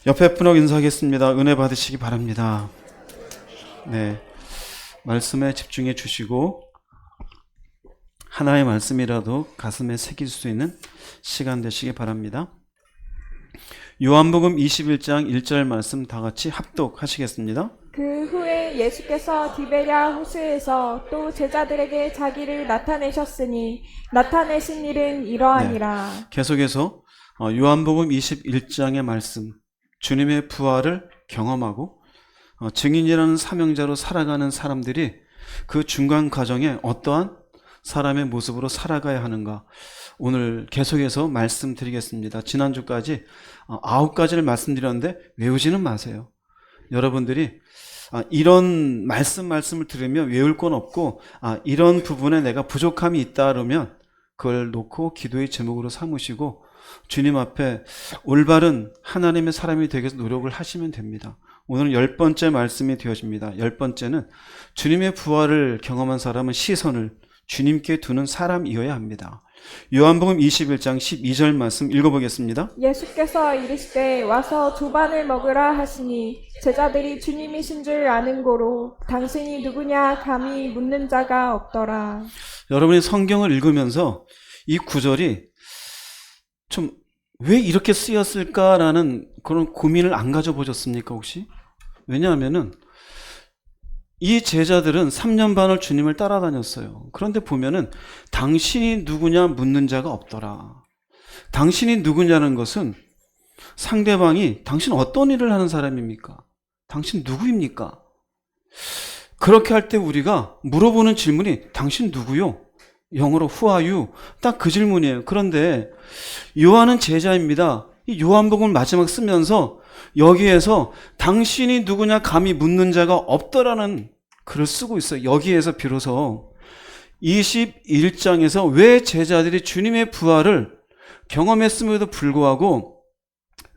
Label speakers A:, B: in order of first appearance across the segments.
A: 옆에 분하고 인사하겠습니다. 은혜 받으시기 바랍니다. 네, 말씀에 집중해 주시고 하나의 말씀이라도 가슴에 새길 수 있는 시간 되시기 바랍니다. 요한복음 21장 1절 말씀 다 같이 합독하시겠습니다.
B: 그 후에 예수께서 디베랴 호수에서 또 제자들에게 자기를 나타내셨으니 나타내신 일은 이러하니라.
A: 네, 계속해서 요한복음 21장의 말씀, 주님의 부활을 경험하고 증인이라는 사명자로 살아가는 사람들이 그 중간 과정에 어떠한 사람의 모습으로 살아가야 하는가, 오늘 계속해서 말씀드리겠습니다. 지난주까지 9가지를 말씀드렸는데 외우지는 마세요. 여러분들이 이런 말씀을 들으면 외울 건 없고, 이런 부분에 내가 부족함이 있다 그러면 그걸 놓고 기도의 제목으로 삼으시고 주님 앞에 올바른 하나님의 사람이 되기 위해서 노력을 하시면 됩니다. 오늘은 10번째 말씀이 되어집니다. 10번째는 주님의 부활을 경험한 사람은 시선을 주님께 두는 사람이어야 합니다. 요한복음 21장 12절 말씀 읽어보겠습니다.
B: 예수께서 이르시되 와서 조반을 먹으라 하시니 제자들이 주님이신 줄 아는 고로 당신이 누구냐 감히 묻는 자가 없더라.
A: 여러분이 성경을 읽으면서 이 구절이 좀 왜 이렇게 쓰였을까라는 그런 고민을 안 가져보셨습니까 혹시? 왜냐하면은 이 제자들은 3년 반을 주님을 따라다녔어요. 그런데 보면은 당신이 누구냐 묻는 자가 없더라. 당신이 누구냐는 것은 상대방이 당신 어떤 일을 하는 사람입니까? 당신 누구입니까? 그렇게 할 때 우리가 물어보는 질문이 당신 누구요? 영어로 Who are you? 딱 그 질문이에요. 그런데 요한은 제자입니다. 이 요한복음을 마지막 쓰면서 여기에서 당신이 누구냐 감히 묻는 자가 없더라는 글을 쓰고 있어요. 여기에서 비로소 21장에서 왜 제자들이 주님의 부활을 경험했음에도 불구하고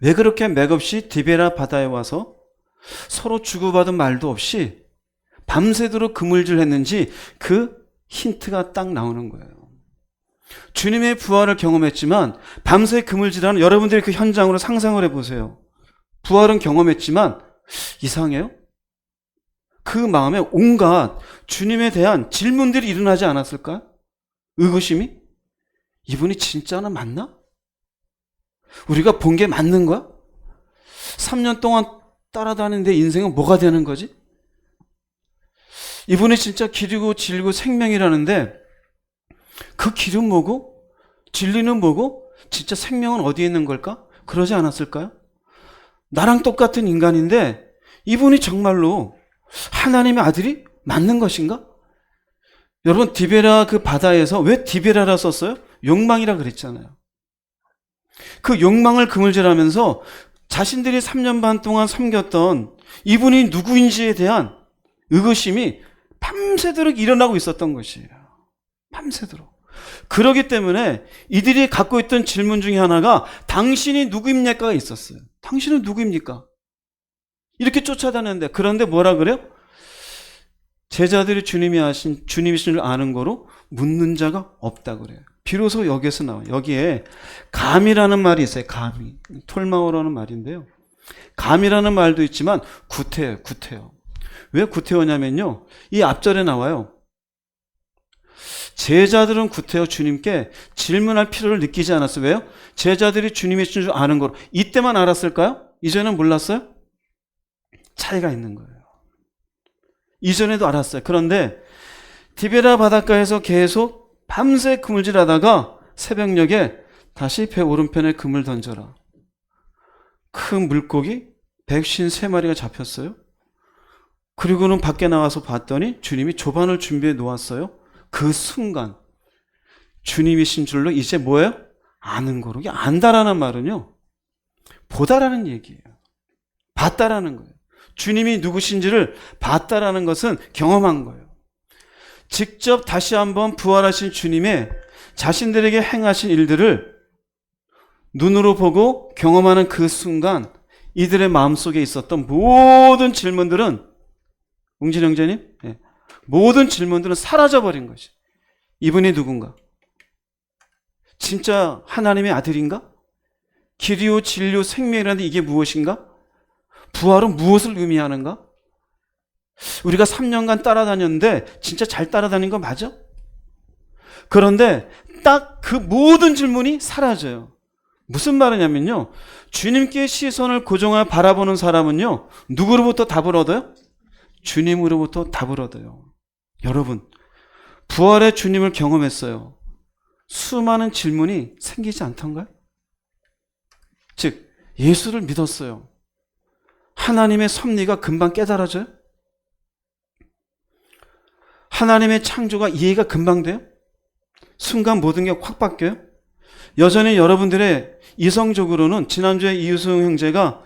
A: 왜 그렇게 맥없이 디베라 바다에 와서 서로 주고받은 말도 없이 밤새도록 그물질했는지 그 힌트가 딱 나오는 거예요. 주님의 부활을 경험했지만 밤새 그물질하는 여러분들이 그 현장으로 상상을 해보세요. 부활은 경험했지만 이상해요? 그 마음에 온갖 주님에 대한 질문들이 일어나지 않았을까? 의구심이? 이분이 진짜는 맞나? 우리가 본 게 맞는 거야? 3년 동안 따라다니는 내 인생은 뭐가 되는 거지? 이분이 진짜 길이고 진리고 생명이라는데 그 길은 뭐고 진리는 뭐고 진짜 생명은 어디에 있는 걸까? 그러지 않았을까요? 나랑 똑같은 인간인데 이분이 정말로 하나님의 아들이 맞는 것인가? 여러분, 디베라 그 바다에서 왜 디베라라 썼어요? 욕망이라 그랬잖아요. 그 욕망을 그물질하면서 자신들이 3년 반 동안 섬겼던 이분이 누구인지에 대한 의구심이 밤새도록 일어나고 있었던 것이에요. 밤새도록. 그러기 때문에 이들이 갖고 있던 질문 중에 하나가 당신이 누구입니까가 있었어요. 당신은 누구입니까? 이렇게 쫓아다녔는데, 그런데 뭐라 그래요? 제자들이 주님이신 줄 아는 거로 묻는 자가 없다 그래요. 비로소 여기에서 나와요. 여기에 감이라는 말이 있어요. 감이. 톨마오라는 말인데요. 감이라는 말도 있지만 구태예요. 구태요. 왜 구태어냐면요, 이 앞절에 나와요. 제자들은 구태여 주님께 질문할 필요를 느끼지 않았어요. 왜요? 제자들이 주님이신 줄 아는 거로. 이때만 알았을까요? 이전엔 몰랐어요? 차이가 있는 거예요. 이전에도 알았어요. 그런데 디베라 바닷가에서 계속 밤새 그물질하다가 새벽녘에 다시 배 오른편에 그물 던져라. 큰 물고기 153마리가 잡혔어요. 그리고는 밖에 나와서 봤더니 주님이 조반을 준비해 놓았어요. 그 순간 주님이신 줄로 이제 뭐예요? 아는 거로. 이게 안다라는 말은요, 보다라는 얘기예요. 봤다라는 거예요. 주님이 누구신지를 봤다라는 것은 경험한 거예요. 직접 다시 한번 부활하신 주님의 자신들에게 행하신 일들을 눈으로 보고 경험하는 그 순간 이들의 마음속에 있었던 모든 질문들은, 웅진 형제님, 모든 질문들은 사라져버린 것이. 이분이 누군가? 진짜 하나님의 아들인가? 길이요 진리요 생명이라는데 이게 무엇인가? 부활은 무엇을 의미하는가? 우리가 3년간 따라다녔는데 진짜 잘 따라다닌 거 맞아? 그런데 딱 그 모든 질문이 사라져요. 무슨 말이냐면요. 주님께 시선을 고정하여 바라보는 사람은요. 누구로부터 답을 얻어요? 주님으로부터 답을 얻어요. 여러분, 부활의 주님을 경험했어요. 수많은 질문이 생기지 않던가요? 즉, 예수를 믿었어요. 하나님의 섭리가 금방 깨달아져요? 하나님의 창조가 이해가 금방 돼요? 순간 모든 게 확 바뀌어요? 여전히 여러분들의 이성적으로는 지난주에 이유승 형제가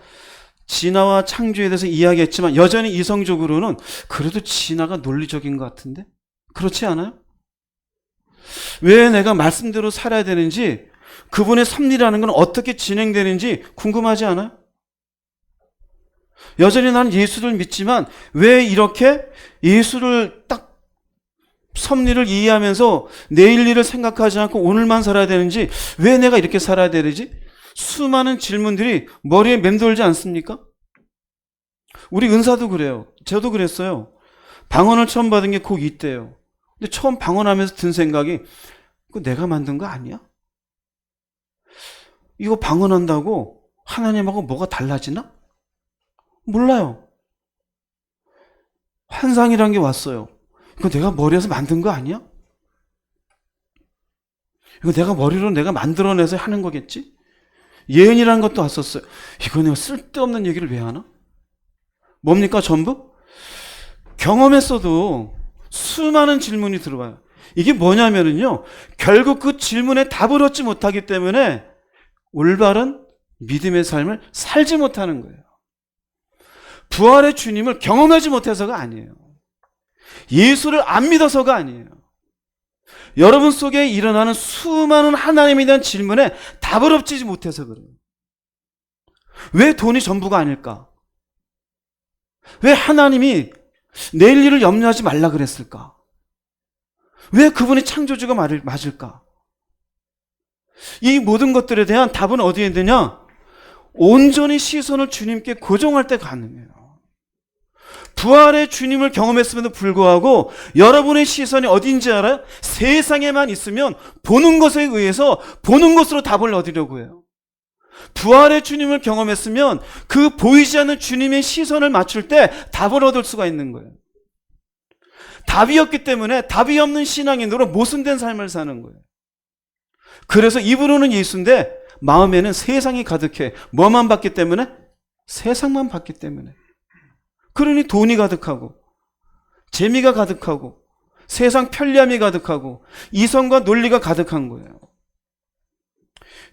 A: 진화와 창조에 대해서 이야기했지만 여전히 이성적으로는 그래도 진화가 논리적인 것 같은데? 그렇지 않아요? 왜 내가 말씀대로 살아야 되는지, 그분의 섭리라는 건 어떻게 진행되는지 궁금하지 않아요? 여전히 나는 예수를 믿지만 왜 이렇게 예수를 딱 섭리를 이해하면서 내일 일을 생각하지 않고 오늘만 살아야 되는지, 왜 내가 이렇게 살아야 되지? 수많은 질문들이 머리에 맴돌지 않습니까? 우리 은사도 그래요. 저도 그랬어요. 방언을 처음 받은 게 곧 이때예요. 근데 처음 방언하면서 든 생각이, 이거 내가 만든 거 아니야? 이거 방언한다고 하나님하고 뭐가 달라지나? 몰라요. 환상이란 게 왔어요. 이거 내가 머리에서 만든 거 아니야? 이거 내가 머리로 내가 만들어내서 하는 거겠지? 예언이라는 것도 왔었어요. 이거 내가 쓸데없는 얘기를 왜 하나? 뭡니까 전부? 경험했어도 수많은 질문이 들어와요. 이게 뭐냐면요, 결국 그 질문에 답을 얻지 못하기 때문에 올바른 믿음의 삶을 살지 못하는 거예요. 부활의 주님을 경험하지 못해서가 아니에요. 예수를 안 믿어서가 아니에요. 여러분 속에 일어나는 수많은 하나님에 대한 질문에 답을 얻지 못해서 그래요. 왜 돈이 전부가 아닐까? 왜 하나님이 내일 일을 염려하지 말라 그랬을까? 왜 그분이 창조주가 맞을까? 이 모든 것들에 대한 답은 어디에 있느냐? 온전히 시선을 주님께 고정할 때 가능해요. 부활의 주님을 경험했음에도 불구하고 여러분의 시선이 어딘지 알아요? 세상에만 있으면 보는 것에 의해서 보는 것으로 답을 얻으려고 해요. 부활의 주님을 경험했으면 그 보이지 않는 주님의 시선을 맞출 때 답을 얻을 수가 있는 거예요. 답이 없기 때문에 답이 없는 신앙인으로 모순된 삶을 사는 거예요. 그래서 입으로는 예수인데 마음에는 세상이 가득해. 뭐만 봤기 때문에? 세상만 봤기 때문에. 그러니 돈이 가득하고 재미가 가득하고 세상 편리함이 가득하고 이성과 논리가 가득한 거예요.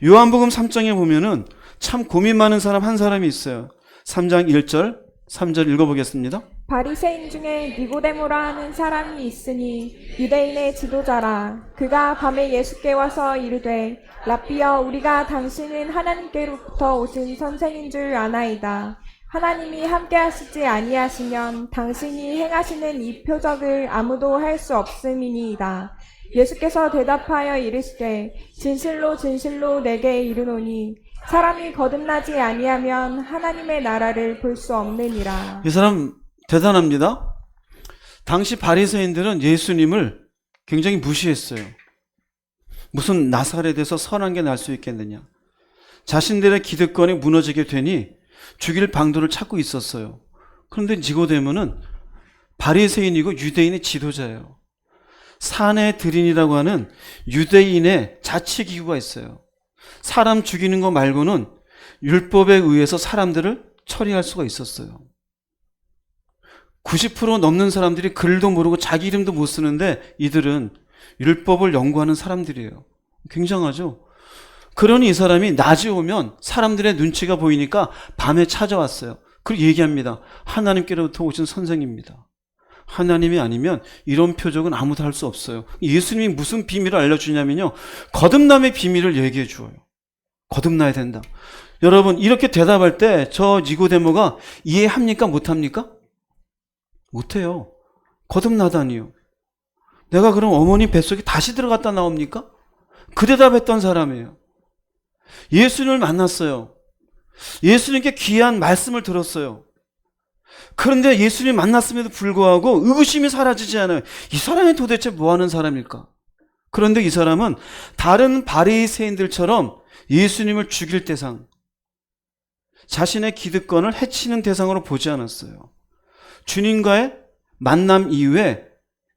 A: 요한복음 3장에 보면은 참 고민 많은 사람 한 사람이 있어요. 3장 1절 3절 읽어보겠습니다.
B: 바리새인 중에 니고데모라 하는 사람이 있으니 유대인의 지도자라. 그가 밤에 예수께 와서 이르되 랍비여, 우리가 당신은 하나님께로부터 오신 선생인 줄 아나이다. 하나님이 함께 하시지 아니하시면 당신이 행하시는 이 표적을 아무도 할 수 없음이니이다. 예수께서 대답하여 이르시되 진실로 진실로 내게 이르노니 사람이 거듭나지 아니하면 하나님의 나라를 볼 수 없느니라.
A: 이 사람 대단합니다. 당시 바리새인들은 예수님을 굉장히 무시했어요. 무슨 나사렛에서 선한 게 날 수 있겠느냐. 자신들의 기득권이 무너지게 되니 죽일 방도를 찾고 있었어요. 그런데 니고데모는 바리새인이고 유대인의 지도자예요. 사내들인이라고 하는 유대인의 자치기구가 있어요. 사람 죽이는 거 말고는 율법에 의해서 사람들을 처리할 수가 있었어요. 90% 넘는 사람들이 글도 모르고 자기 이름도 못 쓰는데 이들은 율법을 연구하는 사람들이에요. 굉장하죠? 그러니 이 사람이 낮에 오면 사람들의 눈치가 보이니까 밤에 찾아왔어요. 그리고 얘기합니다. 하나님께로부터 오신 선생입니다. 하나님이 아니면 이런 표적은 아무도 할 수 없어요. 예수님이 무슨 비밀을 알려주냐면요, 거듭남의 비밀을 얘기해 주어요. 거듭나야 된다. 여러분, 이렇게 대답할 때 저 니고데모가 이해합니까? 못합니까? 못해요. 거듭나다니요. 내가 그럼 어머니 뱃속에 다시 들어갔다 나옵니까? 그 대답했던 사람이에요. 예수님을 만났어요. 예수님께 귀한 말씀을 들었어요. 그런데 예수님 만났음에도 불구하고 의구심이 사라지지 않아요. 이 사람이 도대체 뭐 하는 사람일까? 그런데 이 사람은 다른 바리새인들처럼 예수님을 죽일 대상, 자신의 기득권을 해치는 대상으로 보지 않았어요. 주님과의 만남 이후에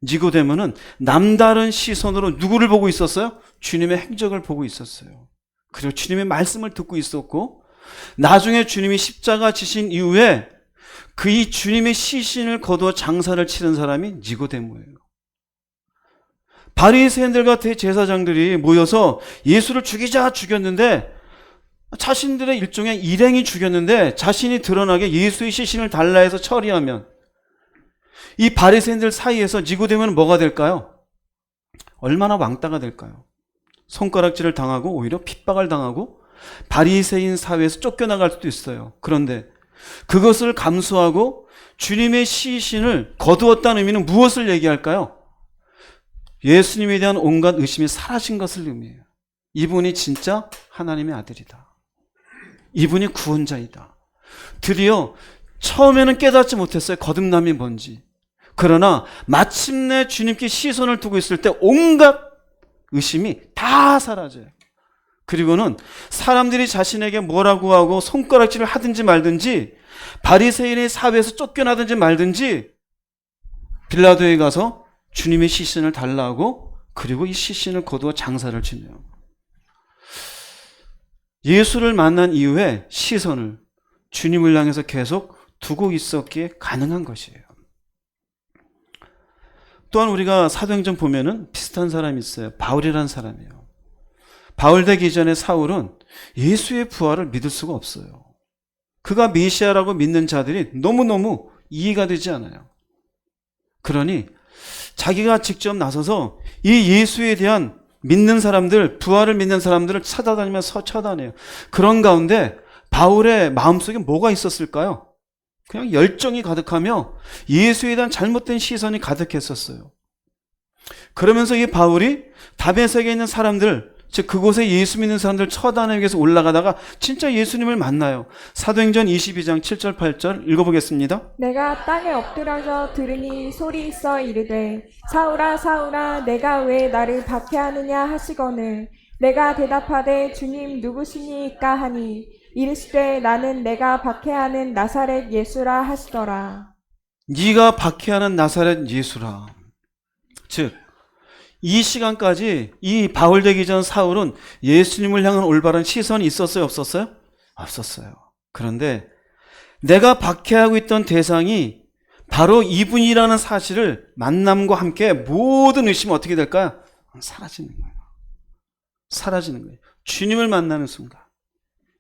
A: 니고데모는 남다른 시선으로 누구를 보고 있었어요? 주님의 행적을 보고 있었어요. 그리고 주님의 말씀을 듣고 있었고, 나중에 주님이 십자가 지신 이후에 그 이 주님의 시신을 거두어 장사를 치른 사람이 니고데모예요. 바리새인들과 대제사장들이 모여서 예수를 죽였는데, 자신들의 일종의 일행이 죽였는데 자신이 드러나게 예수의 시신을 달라 해서 처리하면 이 바리새인들 사이에서 니고데모는 뭐가 될까요? 얼마나 왕따가 될까요? 손가락질을 당하고 오히려 핍박을 당하고 바리새인 사회에서 쫓겨나갈 수도 있어요. 그런데 그것을 감수하고 주님의 시신을 거두었다는 의미는 무엇을 얘기할까요? 예수님에 대한 온갖 의심이 사라진 것을 의미해요. 이분이 진짜 하나님의 아들이다. 이분이 구원자이다. 드디어 처음에는 깨닫지 못했어요. 거듭남이 뭔지. 그러나 마침내 주님께 시선을 두고 있을 때 온갖 의심이 다 사라져요. 그리고는 사람들이 자신에게 뭐라고 하고 손가락질을 하든지 말든지 바리새인의 사회에서 쫓겨나든지 말든지 빌라도에 가서 주님의 시신을 달라고, 그리고 이 시신을 거두어 장사를 치네요. 예수를 만난 이후에 시선을 주님을 향해서 계속 두고 있었기에 가능한 것이에요. 또한 우리가 사도행전 보면은 비슷한 사람이 있어요. 바울이라는 사람이에요. 바울 되기 전에 사울은 예수의 부활을 믿을 수가 없어요. 그가 메시아라고 믿는 자들이 너무너무 이해가 되지 않아요. 그러니 자기가 직접 나서서 이 예수에 대한 믿는 사람들, 부활을 믿는 사람들을 찾아다니면서 처단해요. 그런 가운데 바울의 마음속에 뭐가 있었을까요? 그냥 열정이 가득하며 예수에 대한 잘못된 시선이 가득했었어요. 그러면서 이 바울이 다메섹에 있는 사람들, 즉 그곳에 예수 믿는 사람들 처단하기 위해서 올라가다가 진짜 예수님을 만나요. 사도행전 22장 7절 8절 읽어보겠습니다.
B: 내가 땅에 엎드려져 들으니 소리 있어 이르되 사울아 사울아 내가 왜 나를 박해하느냐 하시거늘 내가 대답하되 주님 누구시니까 하니 이르시되 나는 내가 박해하는 나사렛 예수라 하시더라.
A: 네가 박해하는 나사렛 예수라. 즉 이 시간까지 이 바울 되기 전 사울은 예수님을 향한 올바른 시선이 있었어요, 없었어요? 없었어요. 그런데 내가 박해하고 있던 대상이 바로 이분이라는 사실을 만남과 함께 모든 의심이 어떻게 될까요? 사라지는 거예요. 사라지는 거예요. 주님을 만나는 순간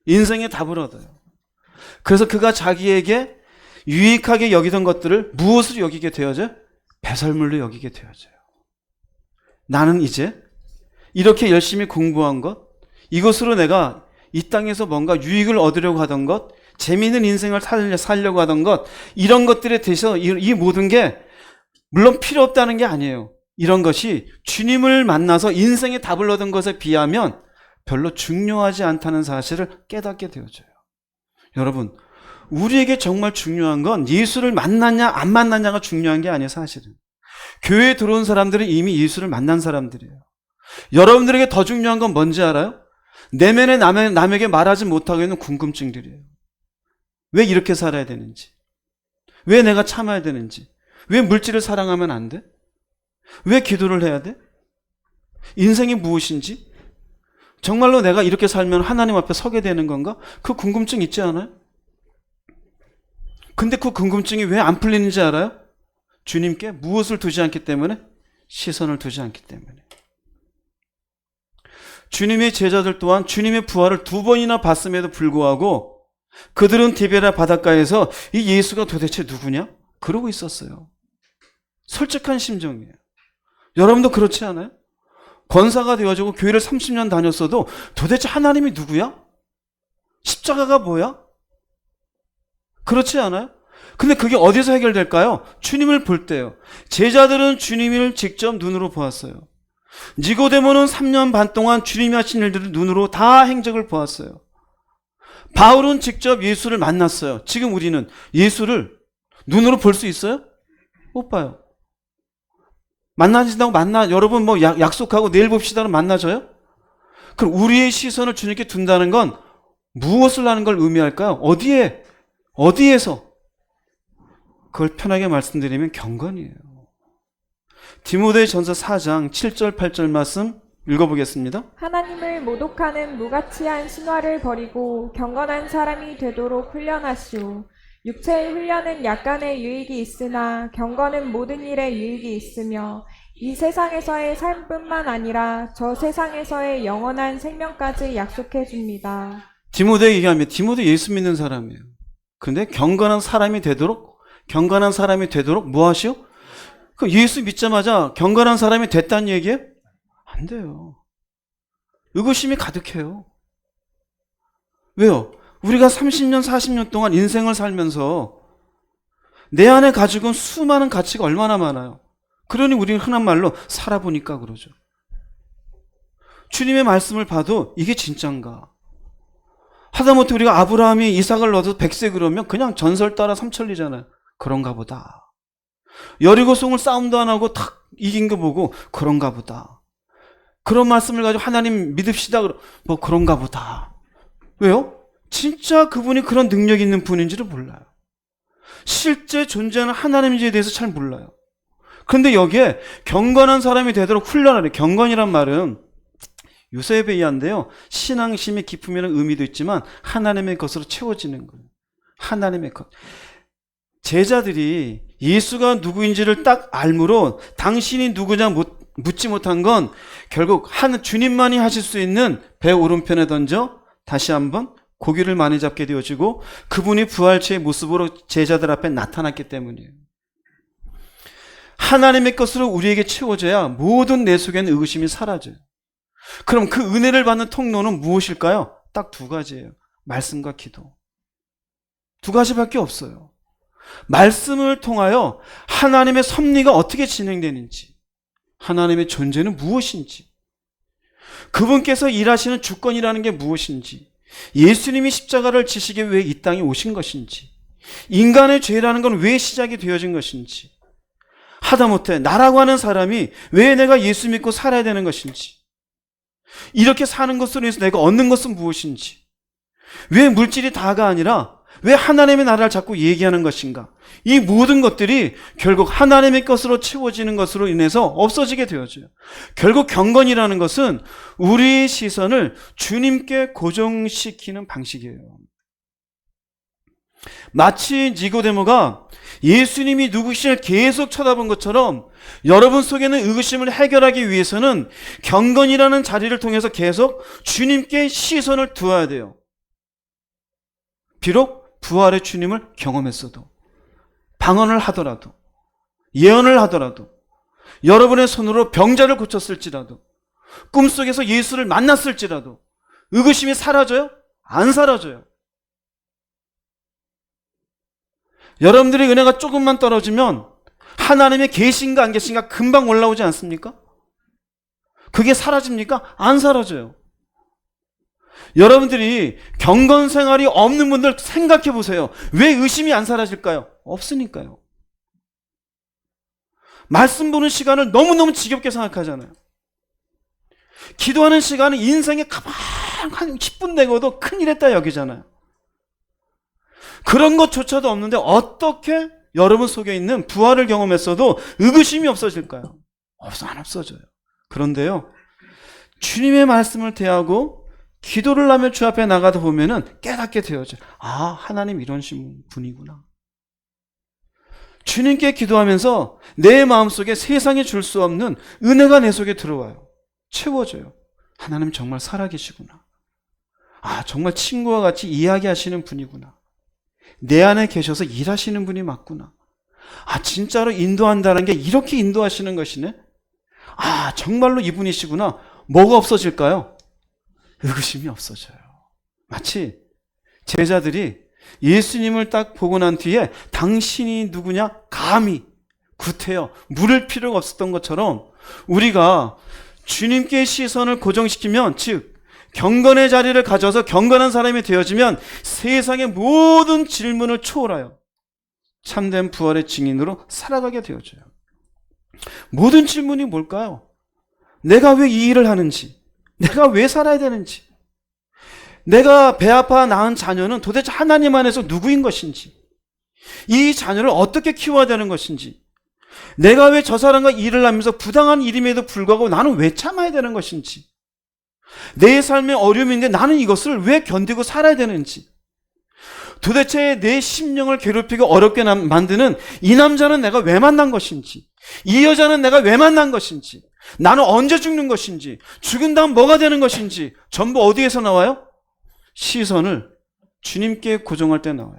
A: 인생의 답을 얻어요. 그래서 그가 자기에게 유익하게 여기던 것들을 무엇으로 여기게 되어져요? 배설물로 여기게 되어져요. 나는 이제 이렇게 열심히 공부한 것, 이것으로 내가 이 땅에서 뭔가 유익을 얻으려고 하던 것, 재미있는 인생을 살려고 하던 것, 이런 것들에 대해서 이 모든 게 물론 필요 없다는 게 아니에요. 이런 것이 주님을 만나서 인생의 답을 얻은 것에 비하면 별로 중요하지 않다는 사실을 깨닫게 되어져요. 여러분, 우리에게 정말 중요한 건 예수를 만났냐 안 만났냐가 중요한 게 아니에요. 사실은 교회에 들어온 사람들은 이미 예수를 만난 사람들이에요. 여러분들에게 더 중요한 건 뭔지 알아요? 내면에 남에게 말하지 못하고 있는 궁금증들이에요. 왜 이렇게 살아야 되는지, 왜 내가 참아야 되는지, 왜 물질을 사랑하면 안 돼, 왜 기도를 해야 돼, 인생이 무엇인지, 정말로 내가 이렇게 살면 하나님 앞에 서게 되는 건가? 그 궁금증 있지 않아요? 근데 그 궁금증이 왜 안 풀리는지 알아요? 주님께 무엇을 두지 않기 때문에? 시선을 두지 않기 때문에. 주님의 제자들 또한 주님의 부활을 2번이나 봤음에도 불구하고 그들은 디베라 바닷가에서 이 예수가 도대체 누구냐? 그러고 있었어요. 솔직한 심정이에요. 여러분도 그렇지 않아요? 권사가 되어지고 교회를 30년 다녔어도 도대체 하나님이 누구야? 십자가가 뭐야? 그렇지 않아요? 근데 그게 어디서 해결될까요? 주님을 볼 때요. 제자들은 주님을 직접 눈으로 보았어요. 니고데모는 3년 반 동안 주님이 하신 일들을 눈으로 다 행적을 보았어요. 바울은 직접 예수를 만났어요. 지금 우리는 예수를 눈으로 볼 수 있어요? 못 봐요. 만나신다고 여러분 뭐 약속하고 내일 봅시다로 만나져요? 그럼 우리의 시선을 주님께 둔다는 건 무엇을 하는 걸 의미할까요? 어디에서? 그걸 편하게 말씀드리면 경건이에요. 디모데전서 4장 7절 8절 말씀 읽어보겠습니다.
B: 하나님을 모독하는 무가치한 신화를 버리고 경건한 사람이 되도록 훈련하시오. 육체의 훈련은 약간의 유익이 있으나 경건은 모든 일에 유익이 있으며 이 세상에서의 삶뿐만 아니라 저 세상에서의 영원한 생명까지 약속해 줍니다.
A: 디모데 얘기하면 디모데 예수 믿는 사람이에요. 그런데 경건한 사람이 되도록 뭐 하시오? 그 예수 믿자마자 경건한 사람이 됐다는 얘기예요? 안 돼요. 의구심이 가득해요. 왜요? 우리가 30년, 40년 동안 인생을 살면서 내 안에 가지고 온 수많은 가치가 얼마나 많아요. 그러니 우리는 흔한 말로 살아보니까 그러죠. 주님의 말씀을 봐도 이게 진짠가? 하다못해 우리가 아브라함이 이삭을 얻어서 100세 그러면 그냥 전설 따라 삼천리잖아요. 그런가 보다. 여리고성을 싸움도 안 하고 탁 이긴 거 보고 그런가 보다. 그런 말씀을 가지고 하나님 믿읍시다. 뭐 그런가 보다. 왜요? 진짜 그분이 그런 능력이 있는 분인지를 몰라요. 실제 존재하는 하나님에 대해서 잘 몰라요. 그런데 여기에 경건한 사람이 되도록 훈련하래. 경건이란 말은 요세베이아인데요. 신앙심이 깊음이라는 의미도 있지만 하나님의 것으로 채워지는 거예요. 하나님의 것. 제자들이 예수가 누구인지를 딱 알므로 당신이 누구냐 묻지 못한 건 결국 주님만이 하실 수 있는 배 오른편에 던져 다시 한번 고기를 많이 잡게 되어지고 그분이 부활체의 모습으로 제자들 앞에 나타났기 때문이에요. 하나님의 것으로 우리에게 채워져야 모든 내 속에는 의구심이 사라져요. 그럼 그 은혜를 받는 통로는 무엇일까요? 딱 두 가지예요. 말씀과 기도. 두 가지밖에 없어요. 말씀을 통하여 하나님의 섭리가 어떻게 진행되는지, 하나님의 존재는 무엇인지, 그분께서 일하시는 주권이라는 게 무엇인지, 예수님이 십자가를 지시기 위해 이 땅에 오신 것인지, 인간의 죄라는 건 왜 시작이 되어진 것인지, 하다못해 나라고 하는 사람이 왜 내가 예수 믿고 살아야 되는 것인지, 이렇게 사는 것으로 인해서 내가 얻는 것은 무엇인지, 왜 물질이 다가 아니라 왜 하나님의 나라를 자꾸 얘기하는 것인가, 이 모든 것들이 결국 하나님의 것으로 채워지는 것으로 인해서 없어지게 되어져요. 결국 경건이라는 것은 우리의 시선을 주님께 고정시키는 방식이에요. 마치 니고데모가 예수님이 누구신지를 계속 쳐다본 것처럼 여러분 속에는 의구심을 해결하기 위해서는 경건이라는 자리를 통해서 계속 주님께 시선을 두어야 돼요. 비록 부활의 주님을 경험했어도, 방언을 하더라도, 예언을 하더라도, 여러분의 손으로 병자를 고쳤을지라도, 꿈속에서 예수를 만났을지라도 의구심이 사라져요? 안 사라져요. 여러분들의 은혜가 조금만 떨어지면 하나님의 계신가 안 계신가 금방 올라오지 않습니까? 그게 사라집니까? 안 사라져요. 여러분들이 경건 생활이 없는 분들 생각해 보세요. 왜 의심이 안 사라질까요? 없으니까요. 말씀 보는 시간을 너무너무 지겹게 생각하잖아요. 기도하는 시간은 인생에 가만 한 10분 내고도 큰일 했다 여기잖아요. 그런 것조차도 없는데 어떻게 여러분 속에 있는 부활을 경험했어도 의구심이 없어질까요? 안 없어져요. 그런데요, 주님의 말씀을 대하고 기도를 하며 주 앞에 나가다 보면은 깨닫게 되어져요. 아, 하나님 이런 분이구나. 주님께 기도하면서 내 마음속에 세상에 줄 수 없는 은혜가 내 속에 들어와요. 채워져요. 하나님 정말 살아계시구나. 아, 정말 친구와 같이 이야기하시는 분이구나. 내 안에 계셔서 일하시는 분이 맞구나. 아, 진짜로 인도한다는 게 이렇게 인도하시는 것이네. 아, 정말로 이분이시구나. 뭐가 없어질까요? 의구심이 없어져요. 마치 제자들이 예수님을 딱 보고 난 뒤에 당신이 누구냐? 감히 구태여 물을 필요가 없었던 것처럼 우리가 주님께 시선을 고정시키면, 즉 경건의 자리를 가져서 경건한 사람이 되어지면 세상의 모든 질문을 초월하여 참된 부활의 증인으로 살아가게 되어져요. 모든 질문이 뭘까요? 내가 왜 이 일을 하는지, 내가 왜 살아야 되는지, 내가 배 아파 낳은 자녀는 도대체 하나님 안에서 누구인 것인지, 이 자녀를 어떻게 키워야 되는 것인지, 내가 왜 저 사람과 일을 하면서 부당한 일임에도 불구하고 나는 왜 참아야 되는 것인지, 내 삶의 어려움인데 나는 이것을 왜 견디고 살아야 되는지, 도대체 내 심령을 괴롭히고 어렵게 만드는 이 남자는 내가 왜 만난 것인지, 이 여자는 내가 왜 만난 것인지, 나는 언제 죽는 것인지, 죽은 다음 뭐가 되는 것인지, 전부 어디에서 나와요? 시선을 주님께 고정할 때 나와요.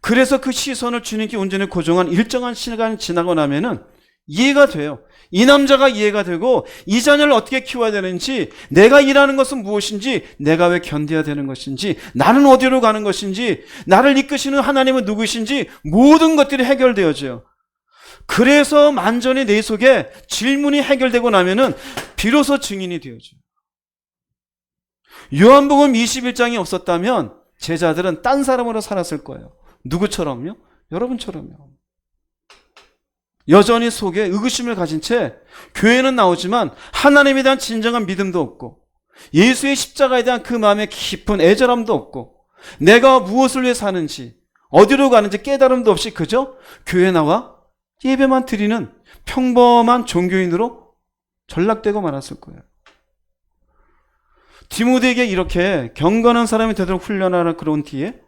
A: 그래서 그 시선을 주님께 온전히 고정한 일정한 시간이 지나고 나면은 이해가 돼요. 이 남자가 이해가 되고 이 자녀를 어떻게 키워야 되는지, 내가 일하는 것은 무엇인지, 내가 왜 견뎌야 되는 것인지, 나는 어디로 가는 것인지, 나를 이끄시는 하나님은 누구신지 모든 것들이 해결되어져요. 그래서 만전히 내 속에 질문이 해결되고 나면은 비로소 증인이 되어져요. 요한복음 21장이 없었다면 제자들은 딴 사람으로 살았을 거예요. 누구처럼요? 여러분처럼요. 여전히 속에 의구심을 가진 채 교회는 나오지만 하나님에 대한 진정한 믿음도 없고, 예수의 십자가에 대한 그 마음의 깊은 애절함도 없고, 내가 무엇을 위해 사는지, 어디로 가는지 깨달음도 없이 그저 교회 나와 예배만 드리는 평범한 종교인으로 전락되고 말았을 거예요. 디모데에게 이렇게 경건한 사람이 되도록 훈련하는 그런 뒤에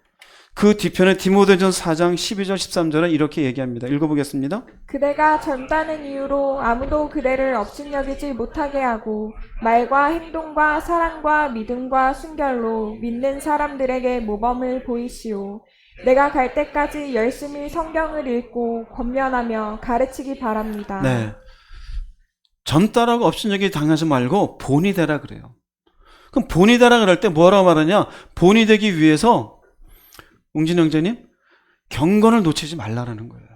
A: 그 뒤편에 디모데전서 4장 12절 13절은 이렇게 얘기합니다. 읽어보겠습니다.
B: 그대가 젊다는 이유로 아무도 그대를 업신여기지 못하게 하고 말과 행동과 사랑과 믿음과 순결로 믿는 사람들에게 모범을 보이시오. 내가 갈 때까지 열심히 성경을 읽고 권면하며 가르치기 바랍니다.
A: 네, 젊다라고 업신여기지 당하지 말고 본이 되라 그래요. 그럼 본이 되라 그럴 때 뭐라고 말하냐? 본이 되기 위해서 웅진 형제님, 경건을 놓치지 말라라는 거예요.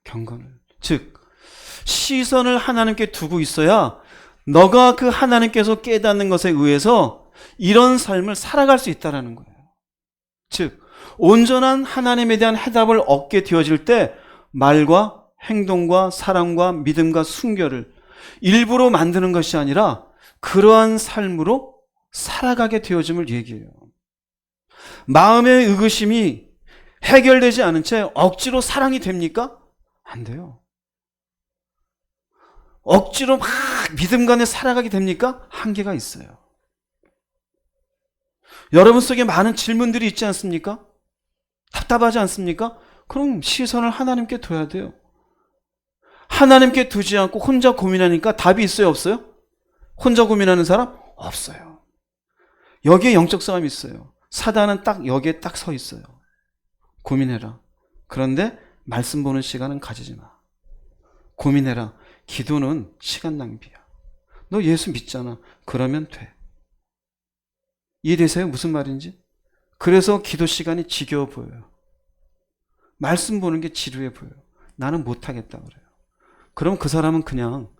A: 경건을. 즉, 시선을 하나님께 두고 있어야 너가 그 하나님께서 깨닫는 것에 의해서 이런 삶을 살아갈 수 있다는 거예요. 즉, 온전한 하나님에 대한 해답을 얻게 되어질 때 말과 행동과 사랑과 믿음과 순결을 일부러 만드는 것이 아니라 그러한 삶으로 살아가게 되어짐을 얘기해요. 마음의 의구심이 해결되지 않은 채 억지로 사랑이 됩니까? 안 돼요. 억지로 막 믿음 간에 살아가게 됩니까? 한계가 있어요. 여러분 속에 많은 질문들이 있지 않습니까? 답답하지 않습니까? 그럼 시선을 하나님께 둬야 돼요. 하나님께 두지 않고 혼자 고민하니까 답이 있어요, 없어요? 혼자 고민하는 사람? 없어요. 여기에 영적 싸움이 있어요. 사단은 딱 여기에 딱 서 있어요. 고민해라. 그런데 말씀 보는 시간은 가지지 마. 고민해라. 기도는 시간 낭비야. 너 예수 믿잖아. 그러면 돼. 이해되세요? 무슨 말인지? 그래서 기도 시간이 지겨워 보여요. 말씀 보는 게 지루해 보여요. 나는 못하겠다 그래요. 그럼 그 사람은 그냥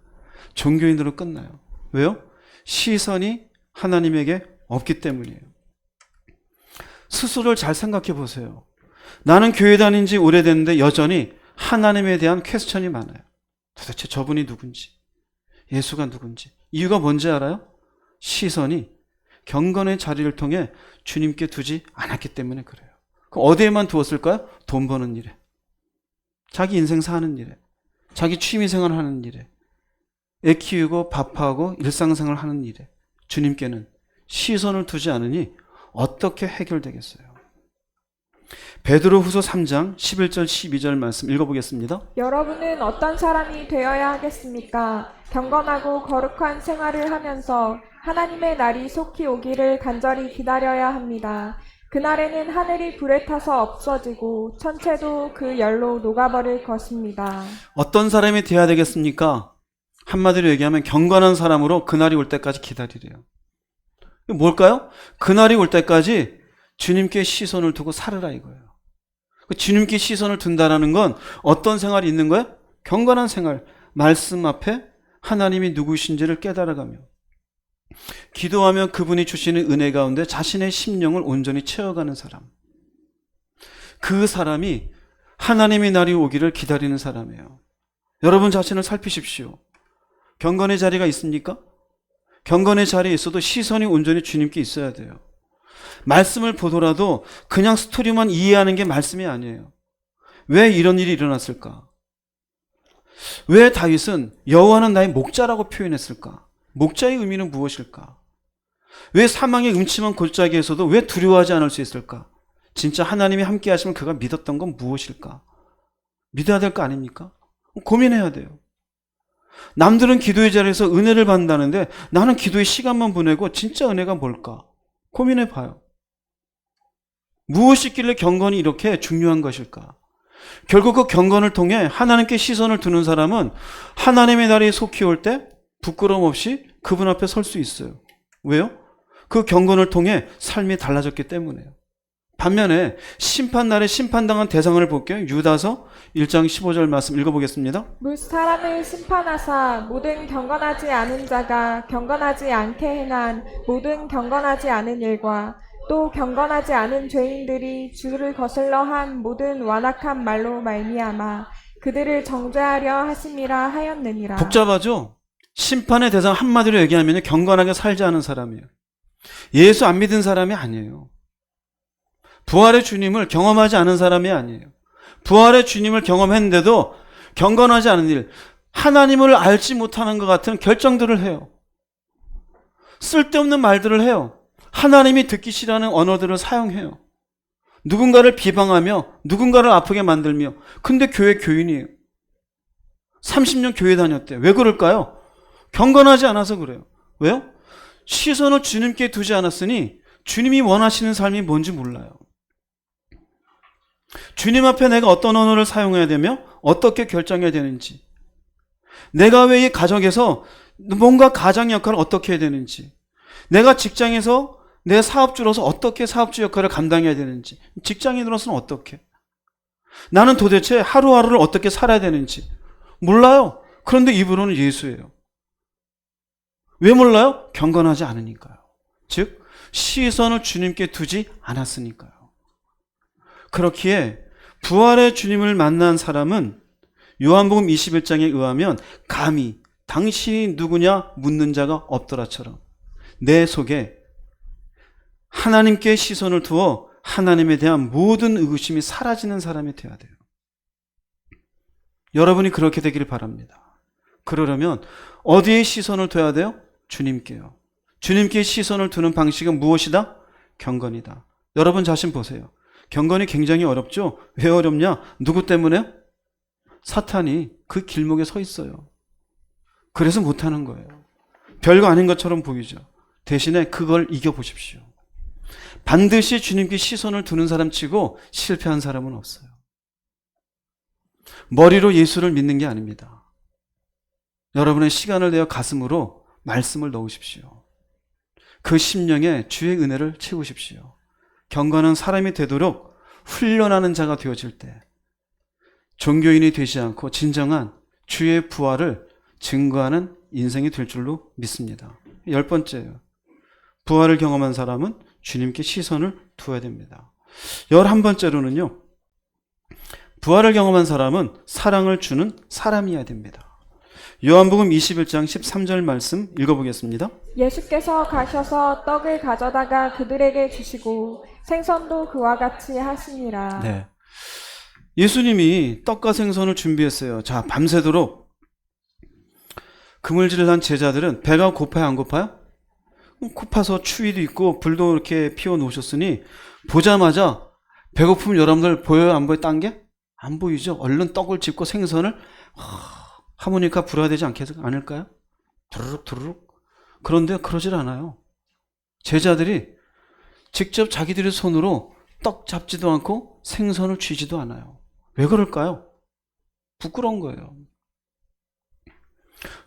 A: 종교인으로 끝나요. 왜요? 시선이 하나님에게 없기 때문이에요. 스스로를 잘 생각해 보세요. 나는 교회 다닌 지 오래됐는데 여전히 하나님에 대한 퀘스천이 많아요. 도대체 저분이 누군지, 예수가 누군지. 이유가 뭔지 알아요? 시선이 경건의 자리를 통해 주님께 두지 않았기 때문에 그래요. 그럼 어디에만 두었을까요? 돈 버는 일에, 자기 인생 사는 일에, 자기 취미생활 하는 일에, 애 키우고 밥하고 일상생활 하는 일에 주님께는 시선을 두지 않으니 어떻게 해결되겠어요? 베드로후서 3장 11절 12절 말씀 읽어보겠습니다.
B: 여러분은 어떤 사람이 되어야 하겠습니까? 경건하고 거룩한 생활을 하면서 하나님의 날이 속히 오기를 간절히 기다려야 합니다. 그날에는 하늘이 불에 타서 없어지고 천체도 그 열로 녹아버릴 것입니다.
A: 어떤 사람이 되어야 되겠습니까? 한마디로 얘기하면 경건한 사람으로 그날이 올 때까지 기다리래요. 뭘까요? 그날이 올 때까지 주님께 시선을 두고 살으라 이거예요. 주님께 시선을 둔다라는 건 어떤 생활이 있는 거예요? 경건한 생활, 말씀 앞에 하나님이 누구신지를 깨달아가며 기도하며 그분이 주시는 은혜 가운데 자신의 심령을 온전히 채워가는 사람. 그 사람이 하나님의 날이 오기를 기다리는 사람이에요. 여러분 자신을 살피십시오. 경건의 자리가 있습니까? 경건의 자리에 있어도 시선이 온전히 주님께 있어야 돼요. 말씀을 보더라도 그냥 스토리만 이해하는 게 말씀이 아니에요. 왜 이런 일이 일어났을까? 왜 다윗은 여호와는 나의 목자라고 표현했을까? 목자의 의미는 무엇일까? 왜 사망의 음침한 골짜기에서도 왜 두려워하지 않을 수 있을까? 진짜 하나님이 함께 하시면 그가 믿었던 건 무엇일까? 믿어야 될 거 아닙니까? 고민해야 돼요. 남들은 기도의 자리에서 은혜를 받는다는데 나는 기도의 시간만 보내고 진짜 은혜가 뭘까? 고민해 봐요. 무엇이 있길래 경건이 이렇게 중요한 것일까? 결국 그 경건을 통해 하나님께 시선을 두는 사람은 하나님의 날이 속히 올 때 부끄러움 없이 그분 앞에 설 수 있어요. 왜요? 그 경건을 통해 삶이 달라졌기 때문에요. 반면에 심판날에 심판당한 대상을 볼게요. 유다서 1장 15절 말씀 읽어보겠습니다.
B: 물 사람을 심판하사 모든 경건하지 않은 자가 경건하지 않게 행한 모든 경건하지 않은 일과 또 경건하지 않은 죄인들이 주를 거슬러 한 모든 완악한 말로 말미암아 그들을 정죄하려 하심이라 하였느니라.
A: 복잡하죠? 심판의 대상 한마디로 얘기하면 경건하게 살지 않은 사람이에요. 예수 안 믿은 사람이 아니에요. 부활의 주님을 경험하지 않은 사람이 아니에요. 부활의 주님을 경험했는데도 경건하지 않은 일, 하나님을 알지 못하는 것 같은 결정들을 해요. 쓸데없는 말들을 해요. 하나님이 듣기 싫어하는 언어들을 사용해요. 누군가를 비방하며 누군가를 아프게 만들며. 근데 교회 교인이에요. 30년 교회 다녔대요. 왜 그럴까요? 경건하지 않아서 그래요. 왜요? 시선을 주님께 두지 않았으니 주님이 원하시는 삶이 뭔지 몰라요. 주님 앞에 내가 어떤 언어를 사용해야 되며 어떻게 결정해야 되는지, 내가 왜 이 가정에서 뭔가 가장 역할을 어떻게 해야 되는지, 내가 직장에서 내 사업주로서 어떻게 사업주 역할을 감당해야 되는지, 직장인으로서는 어떻게, 나는 도대체 하루하루를 어떻게 살아야 되는지 몰라요. 그런데 입으로는 예수예요. 왜 몰라요? 경건하지 않으니까요. 즉 시선을 주님께 두지 않았으니까요. 그렇기에 부활의 주님을 만난 사람은 요한복음 21장에 의하면 감히 당신이 누구냐 묻는 자가 없더라처럼 내 속에 하나님께 시선을 두어 하나님에 대한 모든 의구심이 사라지는 사람이 되어야 돼요. 여러분이 그렇게 되기를 바랍니다. 그러려면 어디에 시선을 둬야 돼요? 주님께요. 주님께 시선을 두는 방식은 무엇이다? 경건이다. 여러분 자신 보세요. 경건이 굉장히 어렵죠? 왜 어렵냐? 누구 때문에? 사탄이 그 길목에 서 있어요. 그래서 못하는 거예요. 별거 아닌 것처럼 보이죠. 대신에 그걸 이겨보십시오. 반드시 주님께 시선을 두는 사람 치고 실패한 사람은 없어요. 머리로 예수를 믿는 게 아닙니다. 여러분의 시간을 내어 가슴으로 말씀을 넣으십시오. 그 심령에 주의 은혜를 채우십시오. 경건한 사람이 되도록 훈련하는 자가 되어질 때 종교인이 되지 않고 진정한 주의 부활을 증거하는 인생이 될 줄로 믿습니다. 10번째예요. 부활을 경험한 사람은 주님께 시선을 두어야 됩니다. 11번째로는요. 부활을 경험한 사람은 사랑을 주는 사람이어야 됩니다. 요한복음 21장 13절 말씀 읽어보겠습니다.
B: 예수께서 가셔서 떡을 가져다가 그들에게 주시고 생선도 그와 같이 하시니라.
A: 네. 예수님이 떡과 생선을 준비했어요. 자, 밤새도록 그물질을 한 제자들은 배가 고파요, 안 고파요? 고파서 추위도 있고 불도 이렇게 피워 놓으셨으니 보자마자 배고픔 여러분들 보여요, 안 보여요? 딴 게? 안 보이죠? 얼른 떡을 짚고 생선을 하모니카 불어야 되지 않을까요? 두루룩 두루룩. 그런데 그러질 않아요. 제자들이 직접 자기들의 손으로 떡 잡지도 않고 생선을 쥐지도 않아요. 왜 그럴까요? 부끄러운 거예요.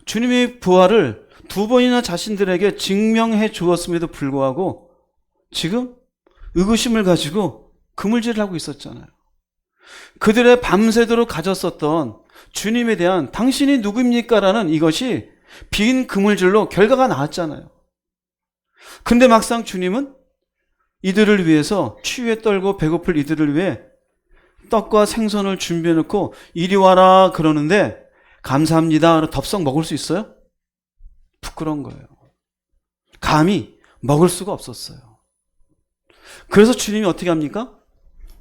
A: 주님의 부활을 2번이나 자신들에게 증명해 주었음에도 불구하고 지금 의구심을 가지고 그물질을 하고 있었잖아요. 그들의 밤새도록 가졌었던 주님에 대한 당신이 누구입니까? 라는 이것이 빈 그물질로 결과가 나왔잖아요. 근데 막상 주님은 이들을 위해서 추위에 떨고 배고플 이들을 위해 떡과 생선을 준비해 놓고 이리 와라 그러는데 감사합니다. 덥석 먹을 수 있어요? 부끄러운 거예요. 감히 먹을 수가 없었어요. 그래서 주님이 어떻게 합니까?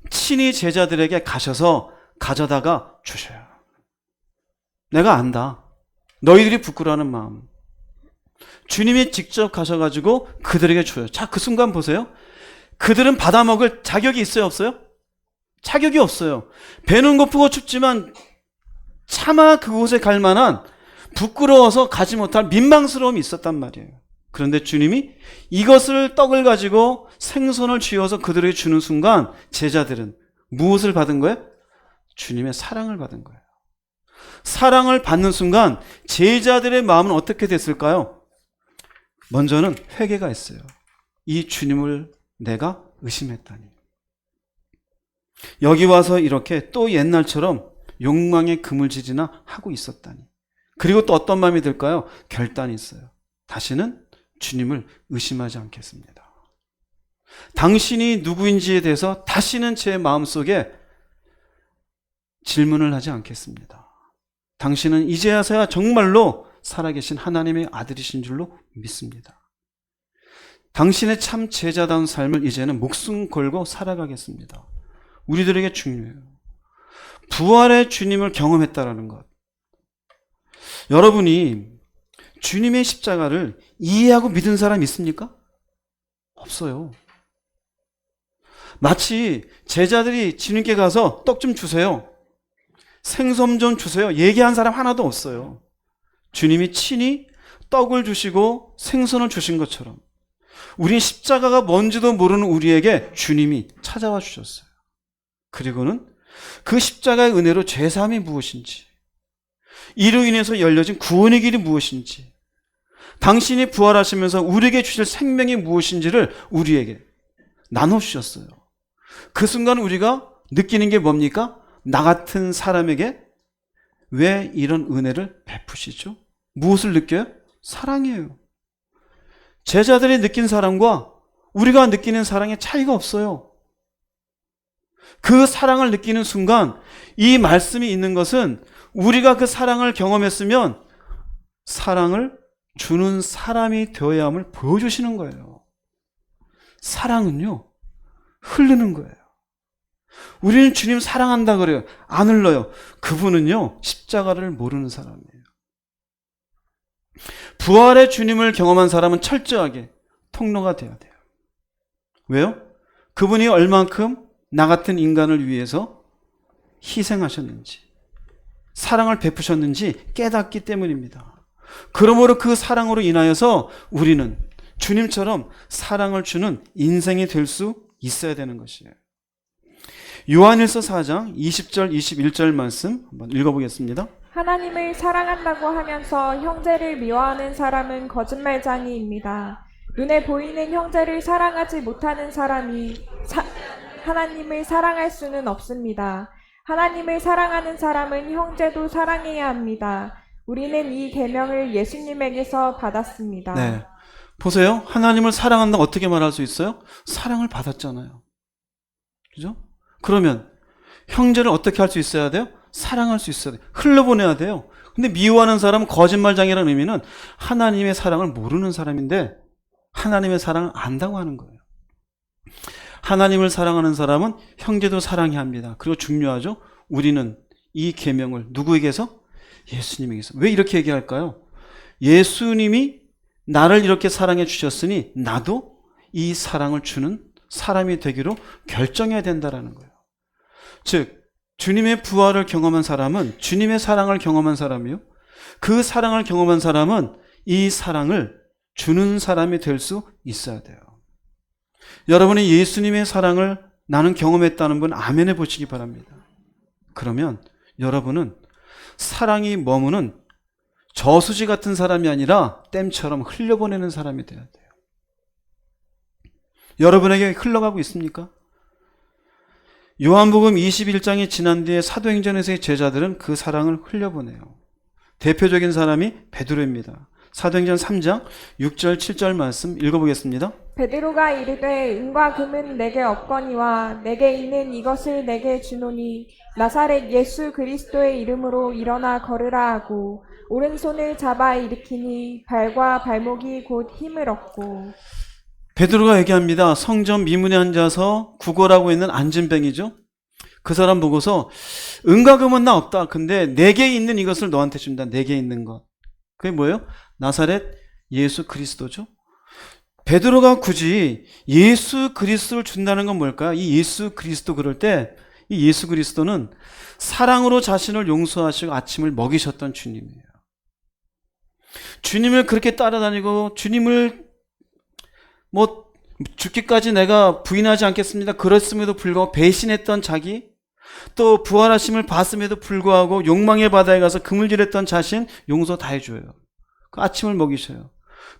A: 친히 제자들에게 가셔서 가져다가 주셔요. 내가 안다. 너희들이 부끄러워하는 마음. 주님이 직접 가셔가지고 그들에게 줘요. 자, 그 순간 보세요. 그들은 받아 먹을 자격이 있어요, 없어요? 자격이 없어요. 배는 고프고 춥지만 차마 그곳에 갈 만한 부끄러워서 가지 못할 민망스러움이 있었단 말이에요. 그런데 주님이 이것을 떡을 가지고 생선을 쥐어서 그들에게 주는 순간 제자들은 무엇을 받은 거예요? 주님의 사랑을 받은 거예요. 사랑을 받는 순간 제자들의 마음은 어떻게 됐을까요? 먼저는 회개가 했어요. 이 주님을 내가 의심했다니. 여기 와서 이렇게 또 옛날처럼 욕망의 그물질이나 하고 있었다니. 그리고 또 어떤 마음이 들까요? 결단이 있어요. 다시는 주님을 의심하지 않겠습니다. 당신이 누구인지에 대해서 다시는 제 마음속에 질문을 하지 않겠습니다. 당신은 이제야서야 정말로 살아계신 하나님의 아들이신 줄로 믿습니다. 당신의 참 제자다운 삶을 이제는 목숨 걸고 살아가겠습니다. 우리들에게 중요해요. 부활의 주님을 경험했다라는 것. 여러분이 주님의 십자가를 이해하고 믿은 사람 있습니까? 없어요. 마치 제자들이 주님께 가서 떡 좀 주세요. 생선 좀 주세요. 얘기한 사람 하나도 없어요. 주님이 친히 떡을 주시고 생선을 주신 것처럼 우린 십자가가 뭔지도 모르는 우리에게 주님이 찾아와 주셨어요. 그리고는 그 십자가의 은혜로 죄사함이 무엇인지, 이로 인해서 열려진 구원의 길이 무엇인지, 당신이 부활하시면서 우리에게 주실 생명이 무엇인지를 우리에게 나눠주셨어요. 그 순간 우리가 느끼는 게 뭡니까? 나 같은 사람에게 왜 이런 은혜를 베푸시죠? 무엇을 느껴요? 사랑이에요. 제자들이 느낀 사랑과 우리가 느끼는 사랑의 차이가 없어요. 그 사랑을 느끼는 순간 이 말씀이 있는 것은 우리가 그 사랑을 경험했으면 사랑을 주는 사람이 되어야 함을 보여주시는 거예요. 사랑은요, 흐르는 거예요. 우리는 주님 사랑한다 그래요. 안 흘러요. 그분은요, 십자가를 모르는 사람이에요. 부활의 주님을 경험한 사람은 철저하게 통로가 되어야 돼요. 왜요? 그분이 얼만큼 나 같은 인간을 위해서 희생하셨는지, 사랑을 베푸셨는지 깨닫기 때문입니다. 그러므로 그 사랑으로 인하여서 우리는 주님처럼 사랑을 주는 인생이 될 수 있어야 되는 것이에요. 요한일서 4장 20절 21절 말씀 한번 읽어보겠습니다.
B: 하나님을 사랑한다고 하면서 형제를 미워하는 사람은 거짓말쟁이입니다. 눈에 보이는 형제를 사랑하지 못하는 사람이 하나님을 사랑할 수는 없습니다. 하나님을 사랑하는 사람은 형제도 사랑해야 합니다. 우리는 이 계명을 예수님에게서 받았습니다.
A: 네, 보세요. 하나님을 사랑한다 어떻게 말할 수 있어요? 사랑을 받았잖아요. 그죠? 그러면 형제를 어떻게 할 수 있어야 돼요? 사랑할 수 있어야 돼요. 흘려보내야 돼요. 근데 미워하는 사람은 거짓말장이라는 의미는 하나님의 사랑을 모르는 사람인데 하나님의 사랑을 안다고 하는 거예요. 하나님을 사랑하는 사람은 형제도 사랑해야 합니다. 그리고 중요하죠. 우리는 이 계명을 누구에게서? 예수님에게서. 왜 이렇게 얘기할까요? 예수님이 나를 이렇게 사랑해 주셨으니 나도 이 사랑을 주는 사람이 되기로 결정해야 된다는 거예요. 즉 주님의 부활을 경험한 사람은 주님의 사랑을 경험한 사람이요. 그 사랑을 경험한 사람은 이 사랑을 주는 사람이 될 수 있어야 돼요. 여러분이 예수님의 사랑을 나는 경험했다는 분 아멘해 보시기 바랍니다. 그러면 여러분은 사랑이 머무는 저수지 같은 사람이 아니라 댐처럼 흘려보내는 사람이 돼야 돼요. 여러분에게 흘러가고 있습니까? 요한복음 21장이 지난 뒤에 사도행전에서의 제자들은 그 사랑을 흘려보내요. 대표적인 사람이 베드로입니다. 사도행전 3장 6절 7절 말씀 읽어보겠습니다.
B: 베드로가 이르되 은과 금은 내게 없거니와 내게 있는 이것을 내게 주노니 나사렛 예수 그리스도의 이름으로 일어나 걸으라 하고 오른손을 잡아 일으키니 발과 발목이 곧 힘을 얻고.
A: 베드로가 얘기합니다. 성전 미문에 앉아서 구걸하고 있는 안진뱅이죠. 그 사람 보고서 은과 금은 나 없다. 근데 내게 있는 이것을 너한테 준다. 내게 있는 것. 그게 뭐예요? 나사렛 예수 그리스도죠. 베드로가 굳이 예수 그리스도를 준다는 건 뭘까요? 이 예수 그리스도 그럴 때 이 예수 그리스도는 사랑으로 자신을 용서하시고 아침을 먹이셨던 주님이에요. 주님을 그렇게 따라다니고 주님을 죽기까지 내가 부인하지 않겠습니다. 그랬음에도 불구하고 배신했던 자기, 또 부활하심을 봤음에도 불구하고 욕망의 바다에 가서 그물질했던 자신 용서 다 해줘요. 그 아침을 먹이셔요.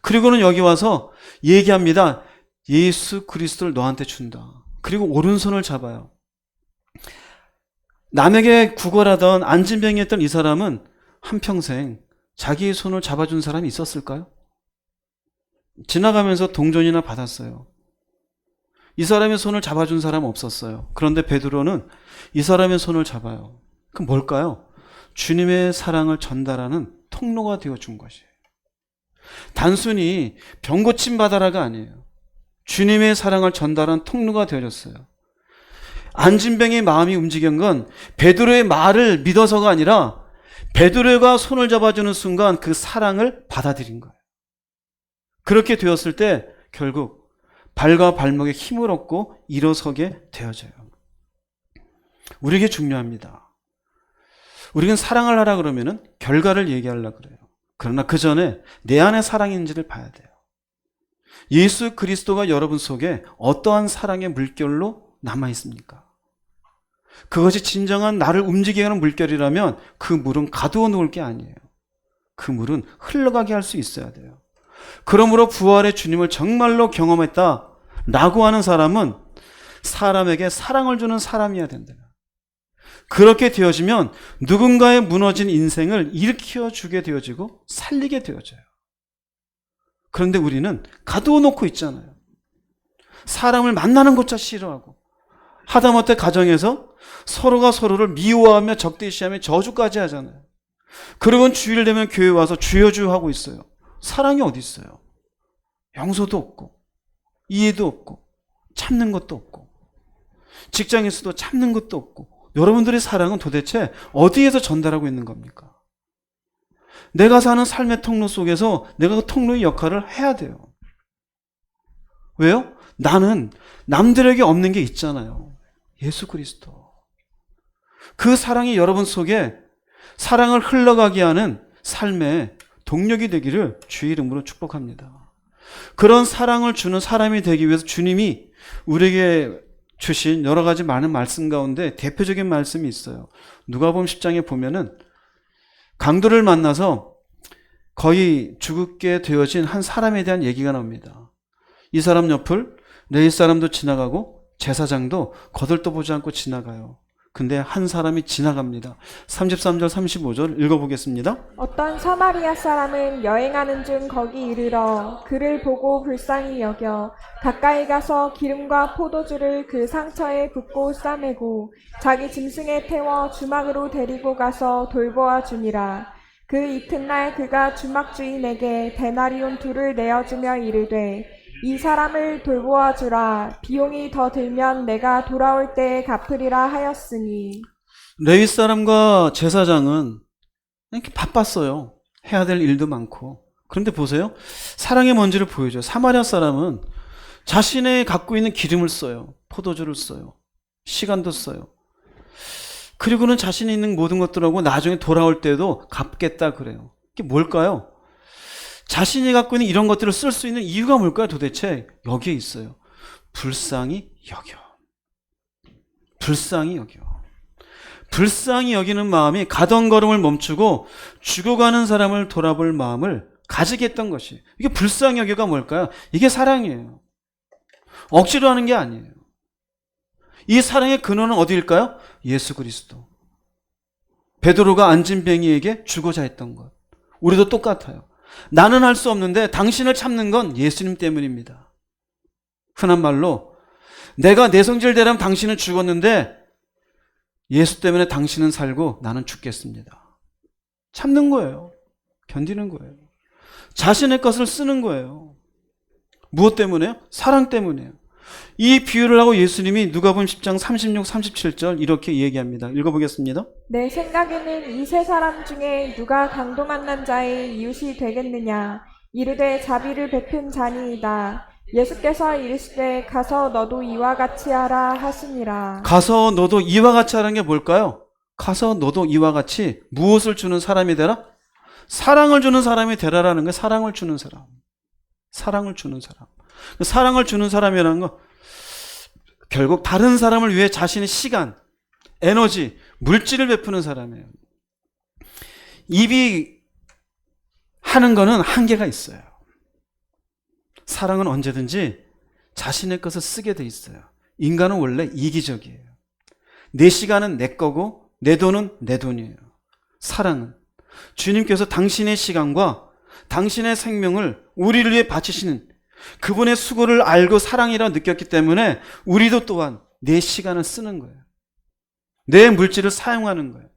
A: 그리고는 여기 와서 얘기합니다. 예수 그리스도를 너한테 준다. 그리고 오른손을 잡아요. 남에게 구걸하던 안진뱅이였던 이 사람은 한평생 자기의 손을 잡아준 사람이 있었을까요? 지나가면서 동전이나 받았어요. 이 사람의 손을 잡아준 사람은 없었어요. 그런데 베드로는 이 사람의 손을 잡아요. 그럼 뭘까요? 주님의 사랑을 전달하는 통로가 되어준 것이에요. 단순히 병고침 받아라가 아니에요. 주님의 사랑을 전달한 통로가 되어졌어요. 안진뱅이의 마음이 움직인 건 베드로의 말을 믿어서가 아니라 베드로가 손을 잡아주는 순간 그 사랑을 받아들인 거예요. 그렇게 되었을 때 결국 발과 발목에 힘을 얻고 일어서게 되어져요. 우리에게 중요합니다. 우리는 사랑을 하라 그러면 결과를 얘기하려고 그래요. 그러나 그 전에 내 안에 사랑이 있는지를 봐야 돼요. 예수 그리스도가 여러분 속에 어떠한 사랑의 물결로 남아있습니까? 그것이 진정한 나를 움직이게 하는 물결이라면 그 물은 가두어 놓을 게 아니에요. 그 물은 흘러가게 할 수 있어야 돼요. 그러므로 부활의 주님을 정말로 경험했다 라고 하는 사람은 사람에게 사랑을 주는 사람이어야 된다. 그렇게 되어지면 누군가의 무너진 인생을 일으켜 주게 되어지고 살리게 되어져요. 그런데 우리는 가두어 놓고 있잖아요. 사람을 만나는 것조차 싫어하고 하다못해 가정에서 서로가 서로를 미워하며 적대시하며 저주까지 하잖아요. 그러곤 주일 되면 교회 와서 주여주 하고 있어요. 사랑이 어디 있어요? 용서도 없고 이해도 없고 참는 것도 없고 직장에서도 참는 것도 없고 여러분들의 사랑은 도대체 어디에서 전달하고 있는 겁니까? 내가 사는 삶의 통로 속에서 내가 그 통로의 역할을 해야 돼요. 왜요? 나는 남들에게 없는 게 있잖아요. 예수 그리스도. 그 사랑이 여러분 속에 사랑을 흘러가게 하는 삶의 동력이 되기를 주의 이름으로 축복합니다. 그런 사랑을 주는 사람이 되기 위해서 주님이 우리에게 주신 여러 가지 많은 말씀 가운데 대표적인 말씀이 있어요. 누가복음 10장에 보면은 강도를 만나서 거의 죽게 되어진 한 사람에 대한 얘기가 나옵니다. 이 사람 옆을 레위 사람도 지나가고 제사장도 거들떠보지 않고 지나가요. 근데 한 사람이 지나갑니다. 33절 35절 읽어보겠습니다.
B: 어떤 사마리아 사람은 여행하는 중 거기 이르러 그를 보고 불쌍히 여겨 가까이 가서 기름과 포도주를 그 상처에 붓고 싸매고 자기 짐승에 태워 주막으로 데리고 가서 돌보아 주니라. 그 이튿날 그가 주막 주인에게 데나리온 2를 내어주며 이르되 이 사람을 돌보아 주라. 비용이 더 들면 내가 돌아올 때에 갚으리라 하였으니.
A: 레위 사람과 제사장은 이렇게 바빴어요. 해야 될 일도 많고. 그런데 보세요. 사랑의 먼지를 보여줘요. 사마리아 사람은 자신의 갖고 있는 기름을 써요. 포도주를 써요. 시간도 써요. 그리고는 자신이 있는 모든 것들하고 나중에 돌아올 때도 갚겠다 그래요. 이게 뭘까요? 자신이 갖고 있는 이런 것들을 쓸 수 있는 이유가 뭘까요? 도대체 여기에 있어요. 불쌍히 여겨. 불쌍히 여겨. 불쌍히 여기는 마음이 가던 걸음을 멈추고 죽어가는 사람을 돌아볼 마음을 가지게 했던 것이. 이게 불쌍히 여겨가 뭘까요? 이게 사랑이에요. 억지로 하는 게 아니에요. 이 사랑의 근원은 어디일까요? 예수 그리스도. 베드로가 안진뱅이에게 주고자 했던 것. 우리도 똑같아요. 나는 할 수 없는데 당신을 참는 건 예수님 때문입니다. 흔한 말로 내가 내 성질대로면 당신은 죽었는데 예수 때문에 당신은 살고 나는 죽겠습니다. 참는 거예요. 견디는 거예요. 자신의 것을 쓰는 거예요. 무엇 때문에요? 사랑 때문에요. 이 비유를 하고 예수님이 누가복음 10장 36, 37절 이렇게 얘기합니다. 읽어보겠습니다.
B: 내 생각에는 이 세 사람 중에 누가 강도 만난 자의 이웃이 되겠느냐. 이르되 자비를 베푼 자니이다. 예수께서 이르시되 가서 너도 이와 같이 하라 하시니라.
A: 가서 너도 이와 같이 하라는 게 뭘까요? 가서 너도 이와 같이 무엇을 주는 사람이 되라? 사랑을 주는 사람이 되라라는 거예요. 사랑을 주는 사람. 사랑을 주는 사람. 사랑을 주는 사람이라는 건 결국 다른 사람을 위해 자신의 시간, 에너지, 물질을 베푸는 사람이에요. 입이 하는 거는 한계가 있어요. 사랑은 언제든지 자신의 것을 쓰게 돼 있어요. 인간은 원래 이기적이에요. 내 시간은 내 거고 내 돈은 내 돈이에요. 사랑은 주님께서 당신의 시간과 당신의 생명을 우리를 위해 바치시는 그분의 수고를 알고 사랑이라 느꼈기 때문에 우리도 또한 내 시간을 쓰는 거예요. 내 물질을 사용하는 거예요.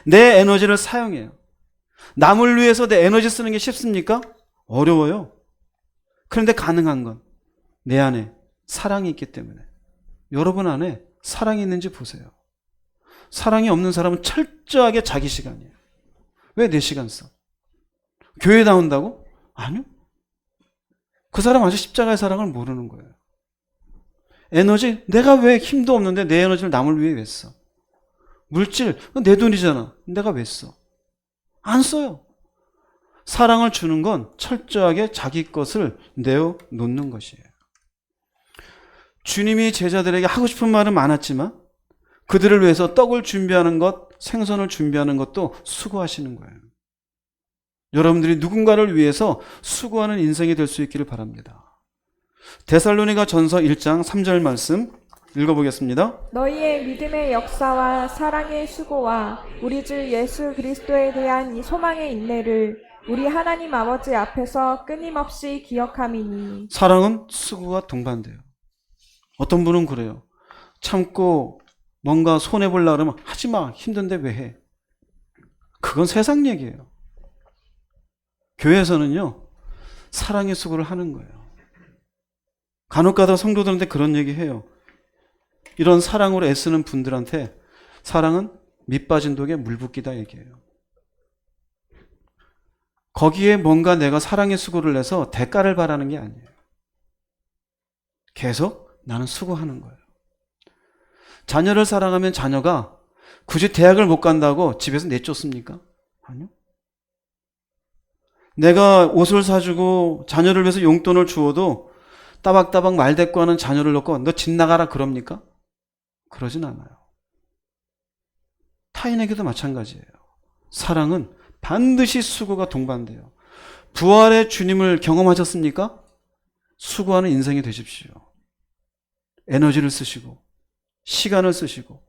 A: 내 에너지를 사용해요. 남을 위해서 내 에너지 쓰는 게 쉽습니까? 어려워요. 그런데 가능한 건 내 안에 사랑이 있기 때문에. 여러분 안에 사랑이 있는지 보세요. 사랑이 없는 사람은 철저하게 자기 시간이에요. 왜 내 시간 써? 교회 나온다고? 아니요. 그 사람 아직 십자가의 사랑을 모르는 거예요. 에너지, 내가 왜 힘도 없는데 내 에너지를 남을 위해 왜 써? 물질, 내 돈이잖아. 내가 왜 써? 안 써요. 사랑을 주는 건 철저하게 자기 것을 내어 놓는 것이에요. 주님이 제자들에게 하고 싶은 말은 많았지만 그들을 위해서 떡을 준비하는 것, 생선을 준비하는 것도 수고하시는 거예요. 여러분들이 누군가를 위해서 수고하는 인생이 될 수 있기를 바랍니다. 데살로니가 전서 1장 3절 말씀 읽어보겠습니다.
B: 너희의 믿음의 역사와 사랑의 수고와 우리 주 예수 그리스도에 대한 이 소망의 인내를 우리 하나님 아버지 앞에서 끊임없이 기억함이니.
A: 사랑은 수고와 동반돼요. 어떤 분은 그래요. 참고 뭔가 손해보려고 그러면 하지마, 힘든데 왜 해? 그건 세상 얘기예요. 교회에서는요, 사랑의 수고를 하는 거예요. 간혹가다 성도들한테 그런 얘기 해요. 이런 사랑으로 애쓰는 분들한테 사랑은 밑 빠진 독에 물 붓기다 얘기해요. 거기에 뭔가 내가 사랑의 수고를 내서 대가를 바라는 게 아니에요. 계속 나는 수고하는 거예요. 자녀를 사랑하면 자녀가 굳이 대학을 못 간다고 집에서 내쫓습니까? 아니요. 내가 옷을 사주고 자녀를 위해서 용돈을 주어도 따박따박 말대꾸하는 자녀를 놓고 너 집 나가라 그럽니까? 그러진 않아요. 타인에게도 마찬가지예요. 사랑은 반드시 수고가 동반돼요. 부활의 주님을 경험하셨습니까? 수고하는 인생이 되십시오. 에너지를 쓰시고 시간을 쓰시고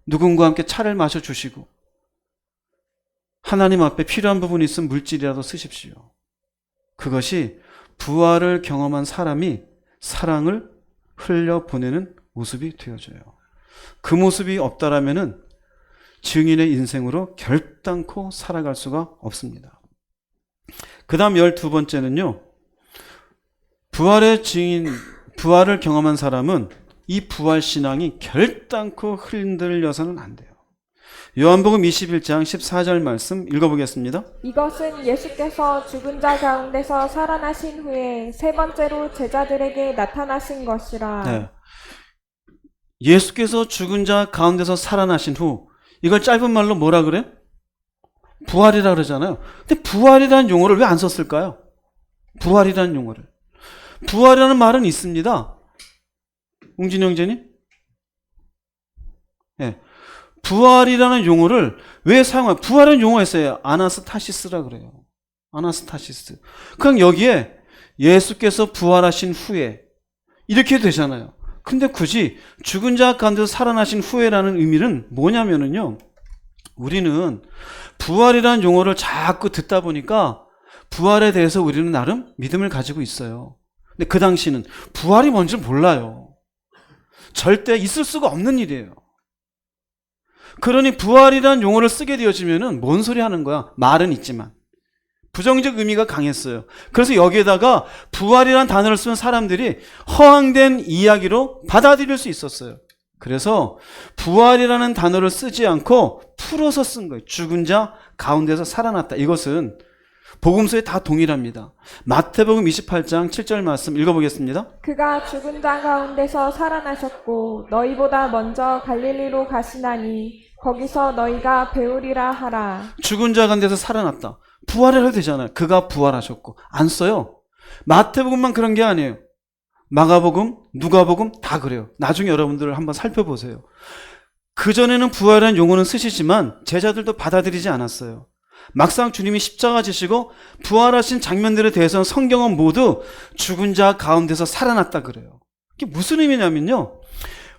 A: 누군가와 함께 차를 마셔주시고 하나님 앞에 필요한 부분이 있으면 물질이라도 쓰십시오. 그것이 부활을 경험한 사람이 사랑을 흘려보내는 모습이 되어져요. 그 모습이 없다라면은 증인의 인생으로 결단코 살아갈 수가 없습니다. 그 다음 12번째는요. 부활의 증인, 부활을 경험한 사람은 이 부활신앙이 결단코 흔들려서는 안 돼요. 요한복음 21장 14절 말씀 읽어보겠습니다.
B: 이것은 예수께서 죽은 자 가운데서 살아나신 후에 세 번째로 제자들에게 나타나신 것이라.
A: 네. 예수께서 죽은 자 가운데서 살아나신 후, 이걸 짧은 말로 뭐라 그래? 부활이라 그러잖아요. 근데 부활이라는 용어를 왜 안 썼을까요? 부활이라는 용어를. 부활이라는 말은 있습니다. 웅진이 형제님? 네. 부활이라는 용어를 왜 사용해요? 부활은 용어가 있어요. 아나스타시스라 그래요. 아나스타시스. 그냥 여기에 예수께서 부활하신 후에 이렇게 되잖아요. 근데 굳이 죽은 자 가운데서 살아나신 후에라는 의미는 뭐냐면은요. 우리는 부활이라는 용어를 자꾸 듣다 보니까 부활에 대해서 우리는 나름 믿음을 가지고 있어요. 근데 그 당시는 부활이 뭔지 몰라요. 절대 있을 수가 없는 일이에요. 그러니 부활이라는 용어를 쓰게 되어지면은 뭔 소리 하는 거야? 말은 있지만 부정적 의미가 강했어요. 그래서 여기에다가 부활이라는 단어를 쓰는 사람들이 허황된 이야기로 받아들일 수 있었어요. 그래서 부활이라는 단어를 쓰지 않고 풀어서 쓴 거예요. 죽은 자 가운데서 살아났다. 이것은 복음서에 다 동일합니다. 마태복음 28장 7절 말씀 읽어보겠습니다.
B: 그가 죽은 자 가운데서 살아나셨고 너희보다 먼저 갈릴리로 가시나니 거기서 너희가 배우리라 하라.
A: 죽은 자 가운데서 살아났다. 부활을 해도 되잖아요. 그가 부활하셨고. 안 써요. 마태복음만 그런 게 아니에요. 마가복음, 누가복음 다 그래요. 나중에 여러분들 한번 살펴보세요. 그전에는 부활이라는 용어는 쓰시지만 제자들도 받아들이지 않았어요. 막상 주님이 십자가 지시고 부활하신 장면들에 대해서는 성경은 모두 죽은 자 가운데서 살아났다 그래요. 이게 무슨 의미냐면요.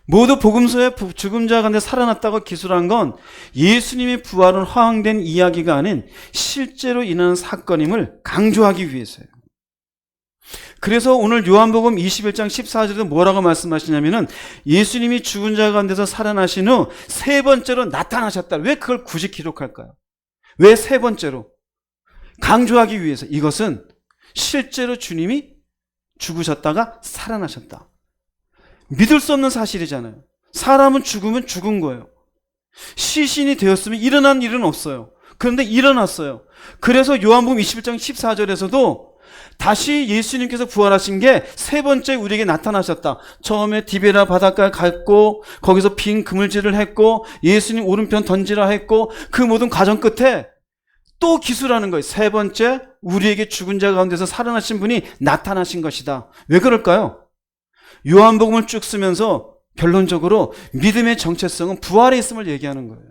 A: 모두 복음서에 죽은 자 가운데 살아났다고 기술한 건 예수님의 부활은 허황된 이야기가 아닌 실제로 일어난 사건임을 강조하기 위해서예요. 그래서 오늘 요한복음 21장 14절에도 뭐라고 말씀하시냐면은 예수님이 죽은 자 가운데서 살아나신 후 세 번째로 나타나셨다. 왜 그걸 굳이 기록할까요? 왜 세 번째로? 강조하기 위해서. 이것은 실제로 주님이 죽으셨다가 살아나셨다. 믿을 수 없는 사실이잖아요. 사람은 죽으면 죽은 거예요. 시신이 되었으면 일어난 일은 없어요. 그런데 일어났어요. 그래서 요한복음 21장 14절에서도 다시 예수님께서 부활하신 게 세 번째 우리에게 나타나셨다. 처음에 디베라 바닷가에 갔고 거기서 빈 그물질을 했고 예수님 오른편 던지라 했고 그 모든 과정 끝에 또 기술하는 거예요. 세 번째 우리에게 죽은 자 가운데서 살아나신 분이 나타나신 것이다. 왜 그럴까요? 요한복음을 쭉 쓰면서 결론적으로 믿음의 정체성은 부활에 있음을 얘기하는 거예요.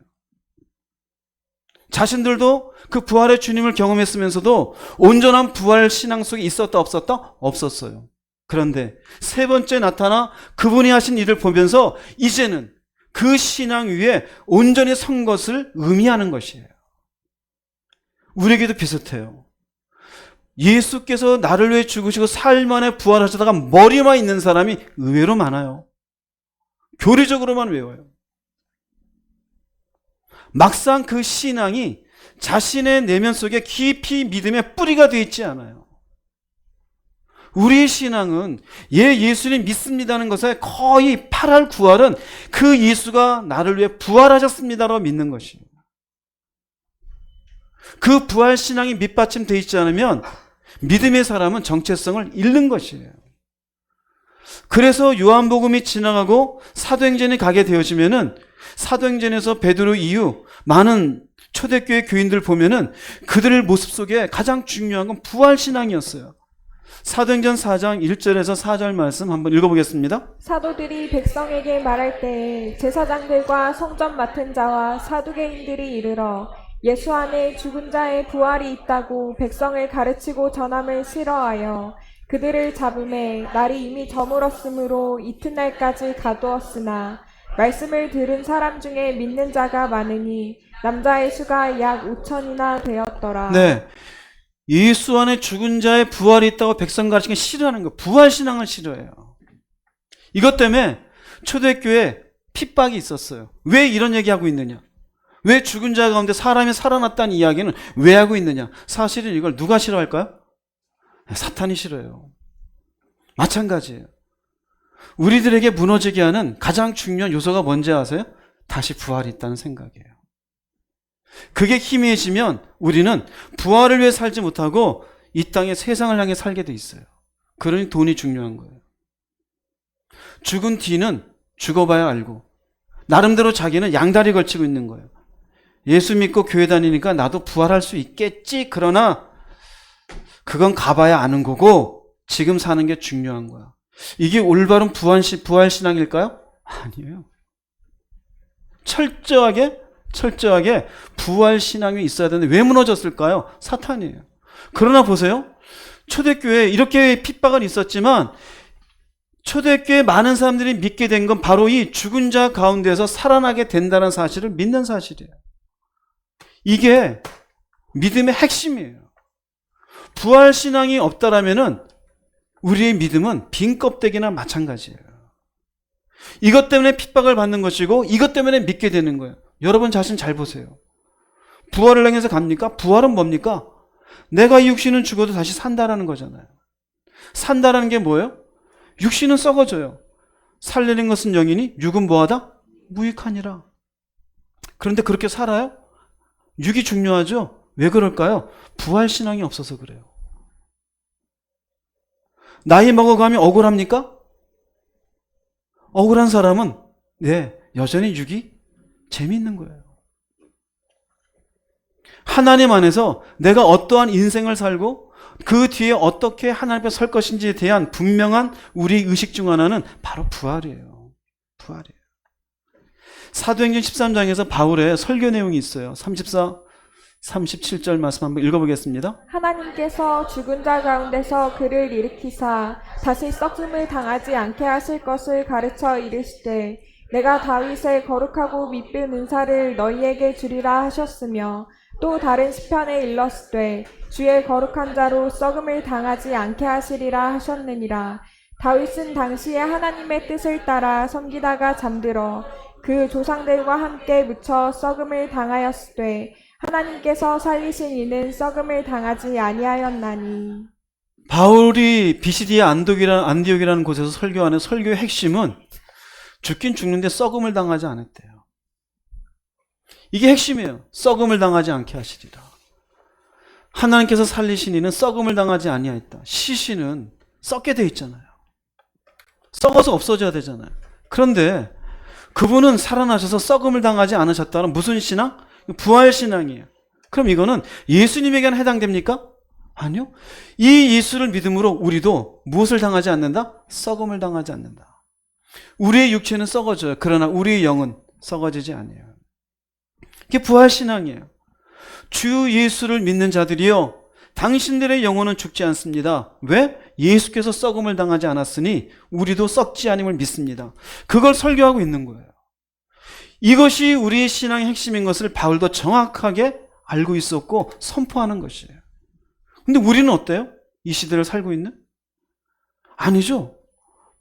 A: 자신들도 그 부활의 주님을 경험했으면서도 온전한 부활 신앙 속에 있었다 없었다? 없었어요. 그런데 세 번째 나타나 그분이 하신 일을 보면서 이제는 그 신앙 위에 온전히 선 것을 의미하는 것이에요. 우리에게도 비슷해요. 예수께서 나를 위해 죽으시고 사흘 만에 부활하시다가 머리만 있는 사람이 의외로 많아요. 교리적으로만 외워요. 막상 그 신앙이 자신의 내면 속에 깊이 믿음의 뿌리가 되어 있지 않아요. 우리의 신앙은 예수님 믿습니다는 것에 거의 8할 9할은 그 예수가 나를 위해 부활하셨습니다라고 믿는 것이에요. 그 부활 신앙이 밑받침되어 있지 않으면 믿음의 사람은 정체성을 잃는 것이에요. 그래서 요한복음이 지나가고 사도행전이 가게 되어지면은 사도행전에서 베드로 이후 많은 초대교회 교인들 보면은 그들의 모습 속에 가장 중요한 건 부활 신앙이었어요. 사도행전 4장 1절에서 4절 말씀 한번 읽어보겠습니다.
B: 사도들이 백성에게 말할 때에 제사장들과 성전 맡은 자와 사두개인들이 이르러 예수 안에 죽은 자의 부활이 있다고 백성을 가르치고 전함을 싫어하여 그들을 잡음에 날이 이미 저물었으므로 이튿날까지 가두었으나 말씀을 들은 사람 중에 믿는 자가 많으니 남자의 수가 약 5천이나 되었더라.
A: 네, 예수 안에 죽은 자의 부활이 있다고 백성 가르치는 게 싫어하는 거예요. 부활 신앙을 싫어해요. 이것 때문에 초대교회에 핍박이 있었어요. 왜 이런 얘기하고 있느냐? 왜 죽은 자 가운데 사람이 살아났다는 이야기는 왜 하고 있느냐? 사실은 이걸 누가 싫어할까요? 사탄이 싫어요. 마찬가지예요. 우리들에게 무너지게 하는 가장 중요한 요소가 뭔지 아세요? 다시 부활이 있다는 생각이에요. 그게 희미해지면 우리는 부활을 위해 살지 못하고 이 땅에 세상을 향해 살게 돼 있어요. 그러니 돈이 중요한 거예요. 죽은 뒤는 죽어봐야 알고 나름대로 자기는 양다리 걸치고 있는 거예요. 예수 믿고 교회 다니니까 나도 부활할 수 있겠지. 그러나 그건 가봐야 아는 거고 지금 사는 게 중요한 거야. 이게 올바른 부활 신앙일까요? 아니에요. 철저하게 부활 신앙이 있어야 되는데 왜 무너졌을까요? 사탄이에요. 그러나 보세요. 초대교회에 이렇게 핍박은 있었지만 초대교회 많은 사람들이 믿게 된 건 바로 이 죽은 자 가운데서 살아나게 된다는 사실을 믿는 사실이에요. 이게 믿음의 핵심이에요. 부활 신앙이 없다라면은 우리의 믿음은 빈 껍데기나 마찬가지예요. 이것 때문에 핍박을 받는 것이고 이것 때문에 믿게 되는 거예요. 여러분 자신 잘 보세요. 부활을 향해서 갑니까? 부활은 뭡니까? 내가 이 육신은 죽어도 다시 산다라는 거잖아요. 산다라는 게 뭐예요? 육신은 썩어져요. 살리는 것은 영이니 육은 뭐하다? 무익하니라. 그런데 그렇게 살아요? 육이 중요하죠? 왜 그럴까요? 부활신앙이 없어서 그래요. 나이 먹어가면 억울합니까? 억울한 사람은 여전히 육이 재미있는 거예요. 하나님 안에서 내가 어떠한 인생을 살고 그 뒤에 어떻게 하나님 앞에 설 것인지에 대한 분명한 우리 의식 중 하나는 바로 부활이에요. 부활이에요. 사도행전 13장에서 바울의 설교 내용이 있어요. 34, 37절 말씀 한번 읽어보겠습니다.
B: 하나님께서 죽은 자 가운데서 그를 일으키사 다시 썩음을 당하지 않게 하실 것을 가르쳐 이르시되 내가 다윗의 거룩하고 미쁜 은사를 너희에게 주리라 하셨으며 또 다른 시편에 일렀으되 주의 거룩한 자로 썩음을 당하지 않게 하시리라 하셨느니라. 다윗은 당시에 하나님의 뜻을 따라 섬기다가 잠들어 그 조상들과 함께 묻혀 썩음을 당하였으되 하나님께서 살리신 이는 썩음을 당하지 아니하였나니.
A: 바울이 비시디아 안디옥이라는 곳에서 설교하는 설교의 핵심은 죽긴 죽는데 썩음을 당하지 않았대요. 이게 핵심이에요. 썩음을 당하지 않게 하시리라. 하나님께서 살리신 이는 썩음을 당하지 아니하였다. 시신은 썩게 돼 있잖아요. 썩어서 없어져야 되잖아요. 그런데 그분은 살아나셔서 썩음을 당하지 않으셨다는 무슨 신앙? 부활신앙이에요. 그럼 이거는 예수님에게는 해당됩니까? 아니요. 이 예수를 믿음으로 우리도 무엇을 당하지 않는다? 썩음을 당하지 않는다. 우리의 육체는 썩어져요. 그러나 우리의 영은 썩어지지 않아요. 이게 부활신앙이에요. 주 예수를 믿는 자들이요, 당신들의 영혼은 죽지 않습니다. 왜? 예수께서 썩음을 당하지 않았으니 우리도 썩지 아님을 믿습니다. 그걸 설교하고 있는 거예요. 이것이 우리의 신앙의 핵심인 것을 바울도 정확하게 알고 있었고 선포하는 것이에요. 근데 우리는 어때요? 이 시대를 살고 있는? 아니죠.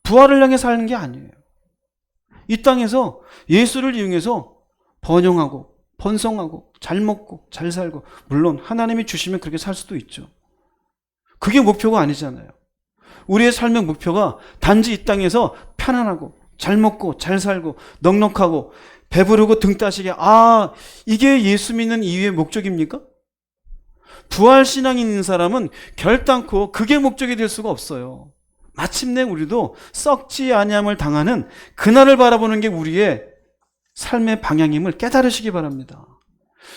A: 부활을 향해 사는 게 아니에요. 이 땅에서 예수를 이용해서 번영하고 번성하고 잘 먹고 잘 살고, 물론 하나님이 주시면 그렇게 살 수도 있죠. 그게 목표가 아니잖아요. 우리의 삶의 목표가 단지 이 땅에서 편안하고 잘 먹고 잘 살고 넉넉하고 배부르고 등 따시게, 이게 예수 믿는 이유의 목적입니까? 부활신앙이 있는 사람은 결단코 그게 목적이 될 수가 없어요. 마침내 우리도 썩지 아니함을 당하는 그날을 바라보는 게 우리의 삶의 방향임을 깨달으시기 바랍니다.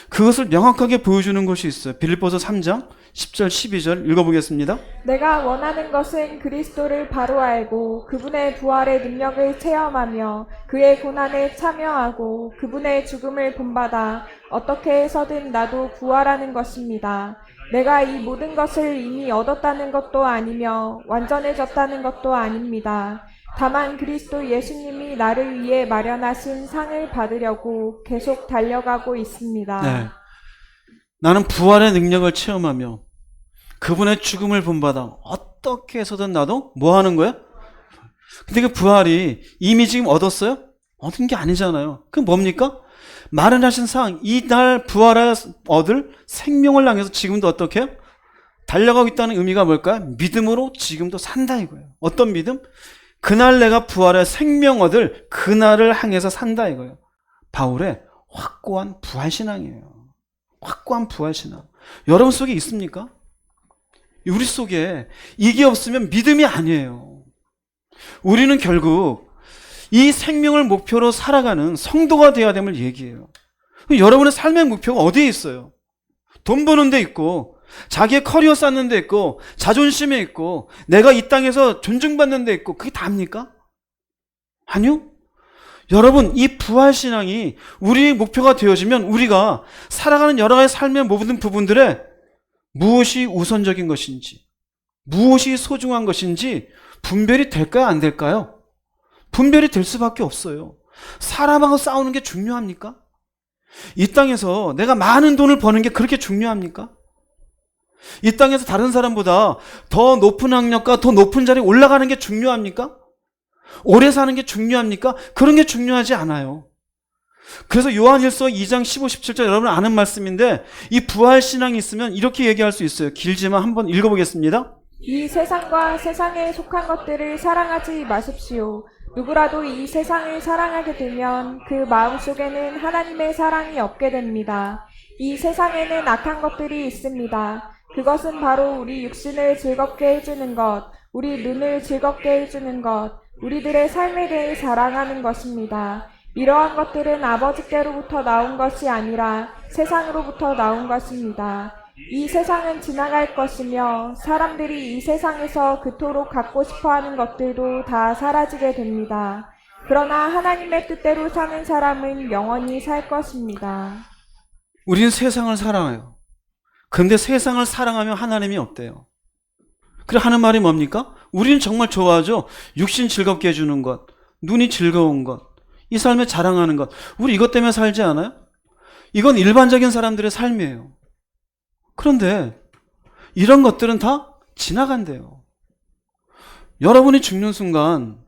A: 그것을 명확하게 보여주는 것이 있어요. 빌립보서 3장 10절 12절 읽어보겠습니다.
B: 내가 원하는 것은 그리스도를 바로 알고 그분의 부활의 능력을 체험하며 그의 고난에 참여하고 그분의 죽음을 본받아 어떻게 해서든 나도 부활하는 것입니다. 내가 이 모든 것을 이미 얻었다는 것도 아니며 완전해졌다는 것도 아닙니다. 다만 그리스도 예수님이 나를 위해 마련하신 상을 받으려고 계속 달려가고 있습니다.
A: 네. 나는 부활의 능력을 체험하며 그분의 죽음을 본받아 어떻게 해서든 나도 뭐 하는 거야? 근데 그 부활이 이미 지금 얻었어요? 얻은 게 아니잖아요. 그럼 뭡니까? 마련하신 상, 이날 부활을 얻을 생명을 향해서 지금도 어떻게 해요? 달려가고 있다는 의미가 뭘까요? 믿음으로 지금도 산다 이거예요. 어떤 믿음? 그날 내가 부활의 생명 얻을 그날을 향해서 산다 이거예요. 바울의 확고한 부활신앙이에요. 확고한 부활신앙. 여러분 속에 있습니까? 우리 속에 이게 없으면 믿음이 아니에요. 우리는 결국 이 생명을 목표로 살아가는 성도가 되어야 됨을 얘기해요. 여러분의 삶의 목표가 어디에 있어요? 돈 버는 데 있고, 자기의 커리어 쌓는 데 있고, 자존심에 있고, 내가 이 땅에서 존중받는 데 있고, 그게 다입니까? 아니요. 여러분, 이 부활신앙이 우리의 목표가 되어지면 우리가 살아가는 여러 가지 삶의 모든 부분들에 무엇이 우선적인 것인지, 무엇이 소중한 것인지 분별이 될까요? 안 될까요? 분별이 될 수밖에 없어요. 사람하고 싸우는 게 중요합니까? 이 땅에서 내가 많은 돈을 버는 게 그렇게 중요합니까? 이 땅에서 다른 사람보다 더 높은 학력과 더 높은 자리에 올라가는 게 중요합니까? 오래 사는 게 중요합니까? 그런 게 중요하지 않아요. 그래서 요한일서 2장 15, 17절 여러분 아는 말씀인데 이 부활신앙이 있으면 이렇게 얘기할 수 있어요. 길지만 한번 읽어보겠습니다.
B: 이 세상과 세상에 속한 것들을 사랑하지 마십시오. 누구라도 이 세상을 사랑하게 되면 그 마음속에는 하나님의 사랑이 없게 됩니다. 이 세상에는 악한 것들이 있습니다. 그것은 바로 우리 육신을 즐겁게 해주는 것, 우리 눈을 즐겁게 해주는 것, 우리들의 삶에 대해 자랑하는 것입니다. 이러한 것들은 아버지께로부터 나온 것이 아니라 세상으로부터 나온 것입니다. 이 세상은 지나갈 것이며 사람들이 이 세상에서 그토록 갖고 싶어하는 것들도 다 사라지게 됩니다. 그러나 하나님의 뜻대로 사는 사람은 영원히 살 것입니다.
A: 우리는 세상을 사랑해요. 그런데 세상을 사랑하면 하나님이 없대요. 그래 하는 말이 뭡니까? 우리는 정말 좋아하죠. 육신 즐겁게 해주는 것, 눈이 즐거운 것, 이 삶에 자랑하는 것. 우리 이것 때문에 살지 않아요? 이건 일반적인 사람들의 삶이에요. 그런데 이런 것들은 다 지나간대요. 여러분이 죽는 순간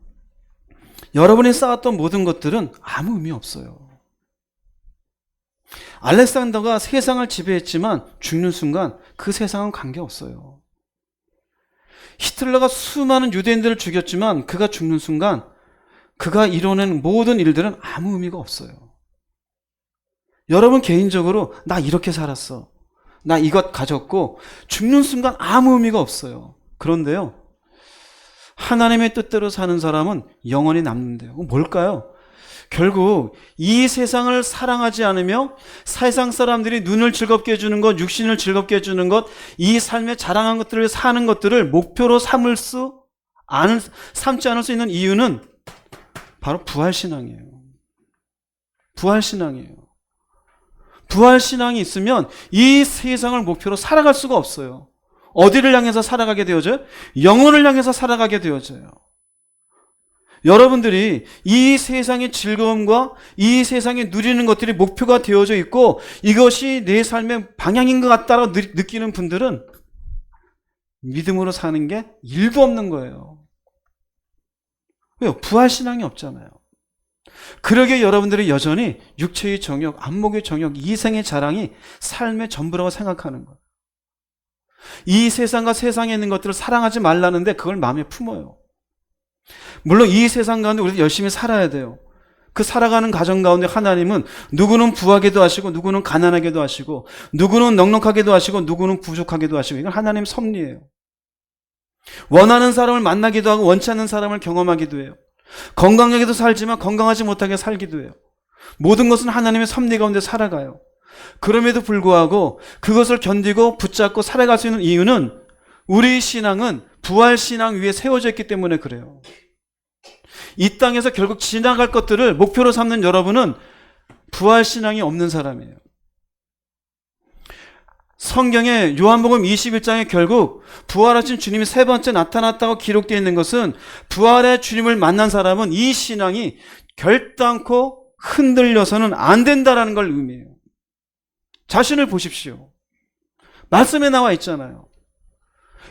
A: 여러분이 쌓았던 모든 것들은 아무 의미 없어요. 알렉산더가 세상을 지배했지만 죽는 순간 그 세상은 관계없어요. 히틀러가 수많은 유대인들을 죽였지만 그가 죽는 순간 그가 이뤄낸 모든 일들은 아무 의미가 없어요. 여러분 개인적으로 나 이렇게 살았어. 나 이것 가졌고 죽는 순간 아무 의미가 없어요. 그런데요. 하나님의 뜻대로 사는 사람은 영원히 남는데요. 뭘까요? 결국 이 세상을 사랑하지 않으며 세상 사람들이 눈을 즐겁게 해주는 것, 육신을 즐겁게 해주는 것, 이 삶에 자랑한 것들을 사는 것들을 목표로 삼지 않을 수 있는 이유는 바로 부활신앙이에요. 부활신앙이에요. 부활신앙이 있으면 이 세상을 목표로 살아갈 수가 없어요. 어디를 향해서 살아가게 되어져요? 영혼을 향해서 살아가게 되어져요. 여러분들이 이 세상의 즐거움과 이 세상에 누리는 것들이 목표가 되어져 있고 이것이 내 삶의 방향인 것 같다고 느끼는 분들은 믿음으로 사는 게 일도 없는 거예요. 왜요? 부활신앙이 없잖아요. 그러기에 여러분들이 여전히 육체의 정욕, 안목의 정욕, 이생의 자랑이 삶의 전부라고 생각하는 거예요. 이 세상과 세상에 있는 것들을 사랑하지 말라는데 그걸 마음에 품어요. 물론 이 세상 가운데 우리도 열심히 살아야 돼요. 그 살아가는 가정 가운데 하나님은 누구는 부하게도 하시고 누구는 가난하게도 하시고 누구는 넉넉하게도 하시고 누구는 부족하게도 하시고 이건 하나님 섭리예요. 원하는 사람을 만나기도 하고 원치 않는 사람을 경험하기도 해요. 건강하게도 살지만 건강하지 못하게 살기도 해요. 모든 것은 하나님의 섭리 가운데 살아가요. 그럼에도 불구하고 그것을 견디고 붙잡고 살아갈 수 있는 이유는 우리 신앙은 부활신앙 위에 세워져 있기 때문에 그래요. 이 땅에서 결국 지나갈 것들을 목표로 삼는 여러분은 부활신앙이 없는 사람이에요. 성경에 요한복음 21장에 결국 부활하신 주님이 세 번째 나타났다고 기록되어 있는 것은 부활의 주님을 만난 사람은 이 신앙이 결단코 흔들려서는 안 된다라는 걸 의미해요. 자신을 보십시오. 말씀에 나와 있잖아요.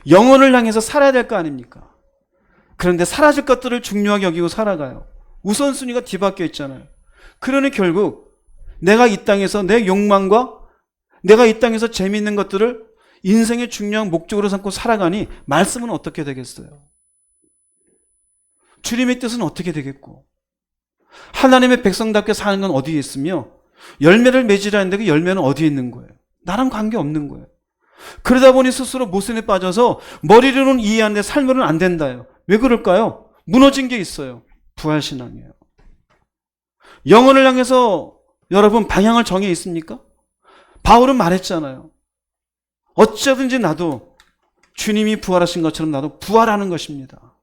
A: 영혼을 향해서 살아야 될 거 아닙니까? 그런데 사라질 것들을 중요하게 여기고 살아가요. 우선순위가 뒤바뀌어 있잖아요. 그러니 결국 내가 이 땅에서 내 욕망과 내가 이 땅에서 재미있는 것들을 인생의 중요한 목적으로 삼고 살아가니 말씀은 어떻게 되겠어요? 주님의 뜻은 어떻게 되겠고 하나님의 백성답게 사는 건 어디에 있으며 열매를 맺으라 했는데 그 열매는 어디에 있는 거예요? 나랑 관계없는 거예요. 그러다 보니 스스로 모순에 빠져서 머리로는 이해하는데 삶으로는 안 된다요. 왜 그럴까요? 무너진 게 있어요. 부활신앙이에요. 영혼을 향해서 여러분 방향을 정해 있습니까? 바울은 말했잖아요. 어쩌든지 나도 주님이 부활하신 것처럼 나도 부활하는 것입니다.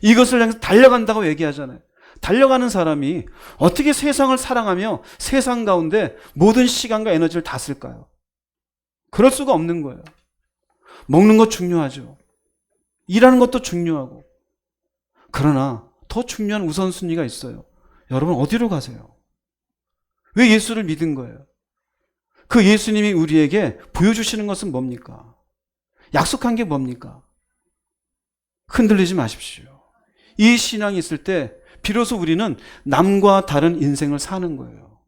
A: 이것을 향해서 달려간다고 얘기하잖아요. 달려가는 사람이 어떻게 세상을 사랑하며 세상 가운데 모든 시간과 에너지를 다 쓸까요? 그럴 수가 없는 거예요. 먹는 것 중요하죠. 일하는 것도 중요하고. 그러나 더 중요한 우선순위가 있어요. 여러분 어디로 가세요? 왜 예수를 믿은 거예요? 그 예수님이 우리에게 보여주시는 것은 뭡니까? 약속한 게 뭡니까? 흔들리지 마십시오. 이 신앙이 있을 때 비로소 우리는 남과 다른 인생을 사는 거예요.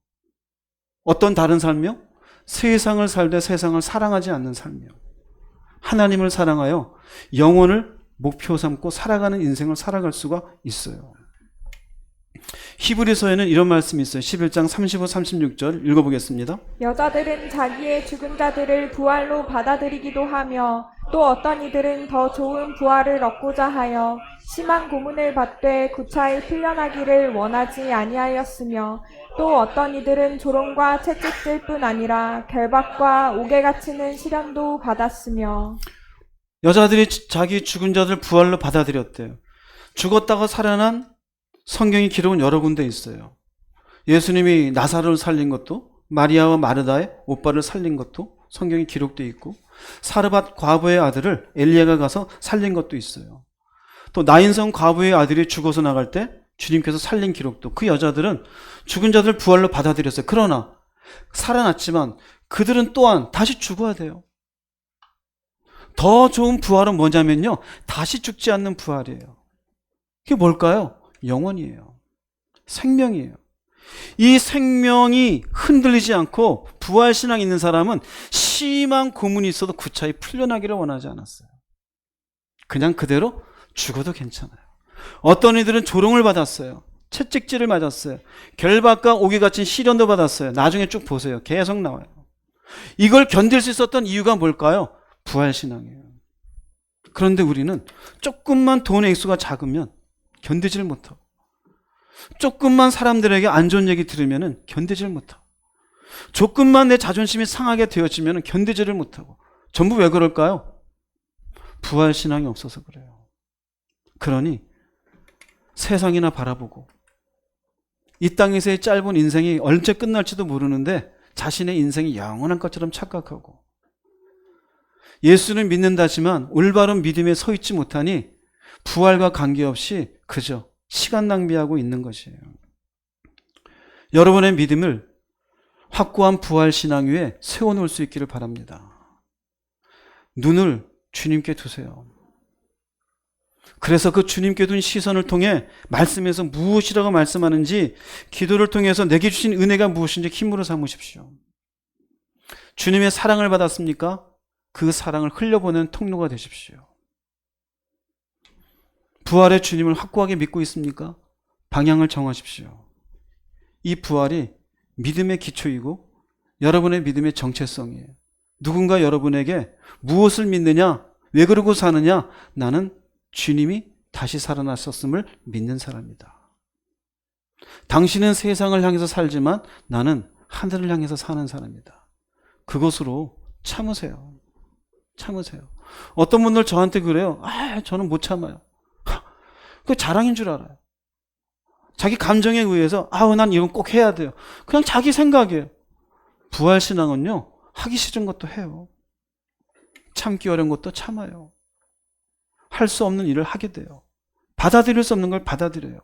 A: 어떤 다른 삶이요? 세상을 살되 세상을 사랑하지 않는 삶이요. 하나님을 사랑하여 영혼을 목표 삼고 살아가는 인생을 살아갈 수가 있어요. 히브리서에는 이런 말씀이 있어요. 11장 35, 36절 읽어보겠습니다.
B: 여자들은 자기의 죽은 자들을 부활로 받아들이기도 하며 또 어떤 이들은 더 좋은 부활을 얻고자 하여 심한 고문을 받되 구차히 풀려나기를 원하지 아니하였으며 또 어떤 이들은 조롱과 채찍질 뿐 아니라 결박과 옥에 갇히는 시련도 받았으며
A: 여자들이 자기 죽은 자들 부활로 받아들였대요. 죽었다가 살아난 성경이 기록은 여러 군데 있어요. 예수님이 나사로를 살린 것도, 마리아와 마르다의 오빠를 살린 것도 성경이 기록되어 있고, 사르밧 과부의 아들을 엘리야가 가서 살린 것도 있어요. 또 나인성 과부의 아들이 죽어서 나갈 때 주님께서 살린 기록도, 그 여자들은 죽은 자들 부활로 받아들였어요. 그러나 살아났지만 그들은 또한 다시 죽어야 돼요. 더 좋은 부활은 뭐냐면요, 다시 죽지 않는 부활이에요. 그게 뭘까요? 영원이에요. 생명이에요. 이 생명이 흔들리지 않고 부활신앙이 있는 사람은 심한 고문이 있어도 구차히 풀려나기를 원하지 않았어요. 그냥 그대로 죽어도 괜찮아요. 어떤 이들은 조롱을 받았어요. 채찍질을 맞았어요. 결박과 옥에 갇힌 시련도 받았어요. 나중에 쭉 보세요. 계속 나와요. 이걸 견딜 수 있었던 이유가 뭘까요? 부활신앙이에요. 그런데 우리는 조금만 돈의 액수가 작으면 견디지를 못하고, 조금만 사람들에게 안 좋은 얘기 들으면 견디지를 못하고, 조금만 내 자존심이 상하게 되어지면 견디지를 못하고, 전부 왜 그럴까요? 부활신앙이 없어서 그래요. 그러니 세상이나 바라보고 이 땅에서의 짧은 인생이 언제 끝날지도 모르는데 자신의 인생이 영원한 것처럼 착각하고, 예수는 믿는다지만 올바른 믿음에 서 있지 못하니 부활과 관계없이 그저 시간 낭비하고 있는 것이에요. 여러분의 믿음을 확고한 부활 신앙 위에 세워놓을 수 있기를 바랍니다. 눈을 주님께 두세요. 그래서 그 주님께 둔 시선을 통해 말씀에서 무엇이라고 말씀하는지, 기도를 통해서 내게 주신 은혜가 무엇인지 힘으로 삼으십시오. 주님의 사랑을 받았습니까? 그 사랑을 흘려보내는 통로가 되십시오. 부활의 주님을 확고하게 믿고 있습니까? 방향을 정하십시오. 이 부활이 믿음의 기초이고 여러분의 믿음의 정체성이에요. 누군가 여러분에게 무엇을 믿느냐, 왜 그러고 사느냐, 나는 주님이 다시 살아나셨음을 믿는 사람이다. 당신은 세상을 향해서 살지만 나는 하늘을 향해서 사는 사람이다. 그것으로 참으세요. 참으세요. 어떤 분들 저한테 그래요. 저는 못 참아요. 그 자랑인 줄 알아요. 자기 감정에 의해서 난 이건 꼭 해야 돼요. 그냥 자기 생각이에요. 부활신앙은요, 하기 싫은 것도 해요. 참기 어려운 것도 참아요. 할 수 없는 일을 하게 돼요. 받아들일 수 없는 걸 받아들여요.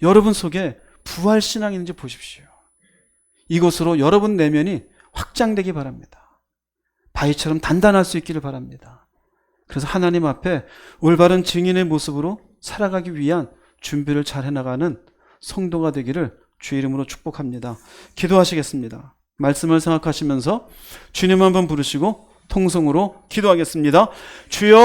A: 여러분 속에 부활신앙이 있는지 보십시오. 이것으로 여러분 내면이 확장되기 바랍니다. 바위처럼 단단할 수 있기를 바랍니다. 그래서 하나님 앞에 올바른 증인의 모습으로 살아가기 위한 준비를 잘 해나가는 성도가 되기를 주의 이름으로 축복합니다. 기도하시겠습니다. 말씀을 생각하시면서 주님 한번 부르시고 통성으로 기도하겠습니다. 주여!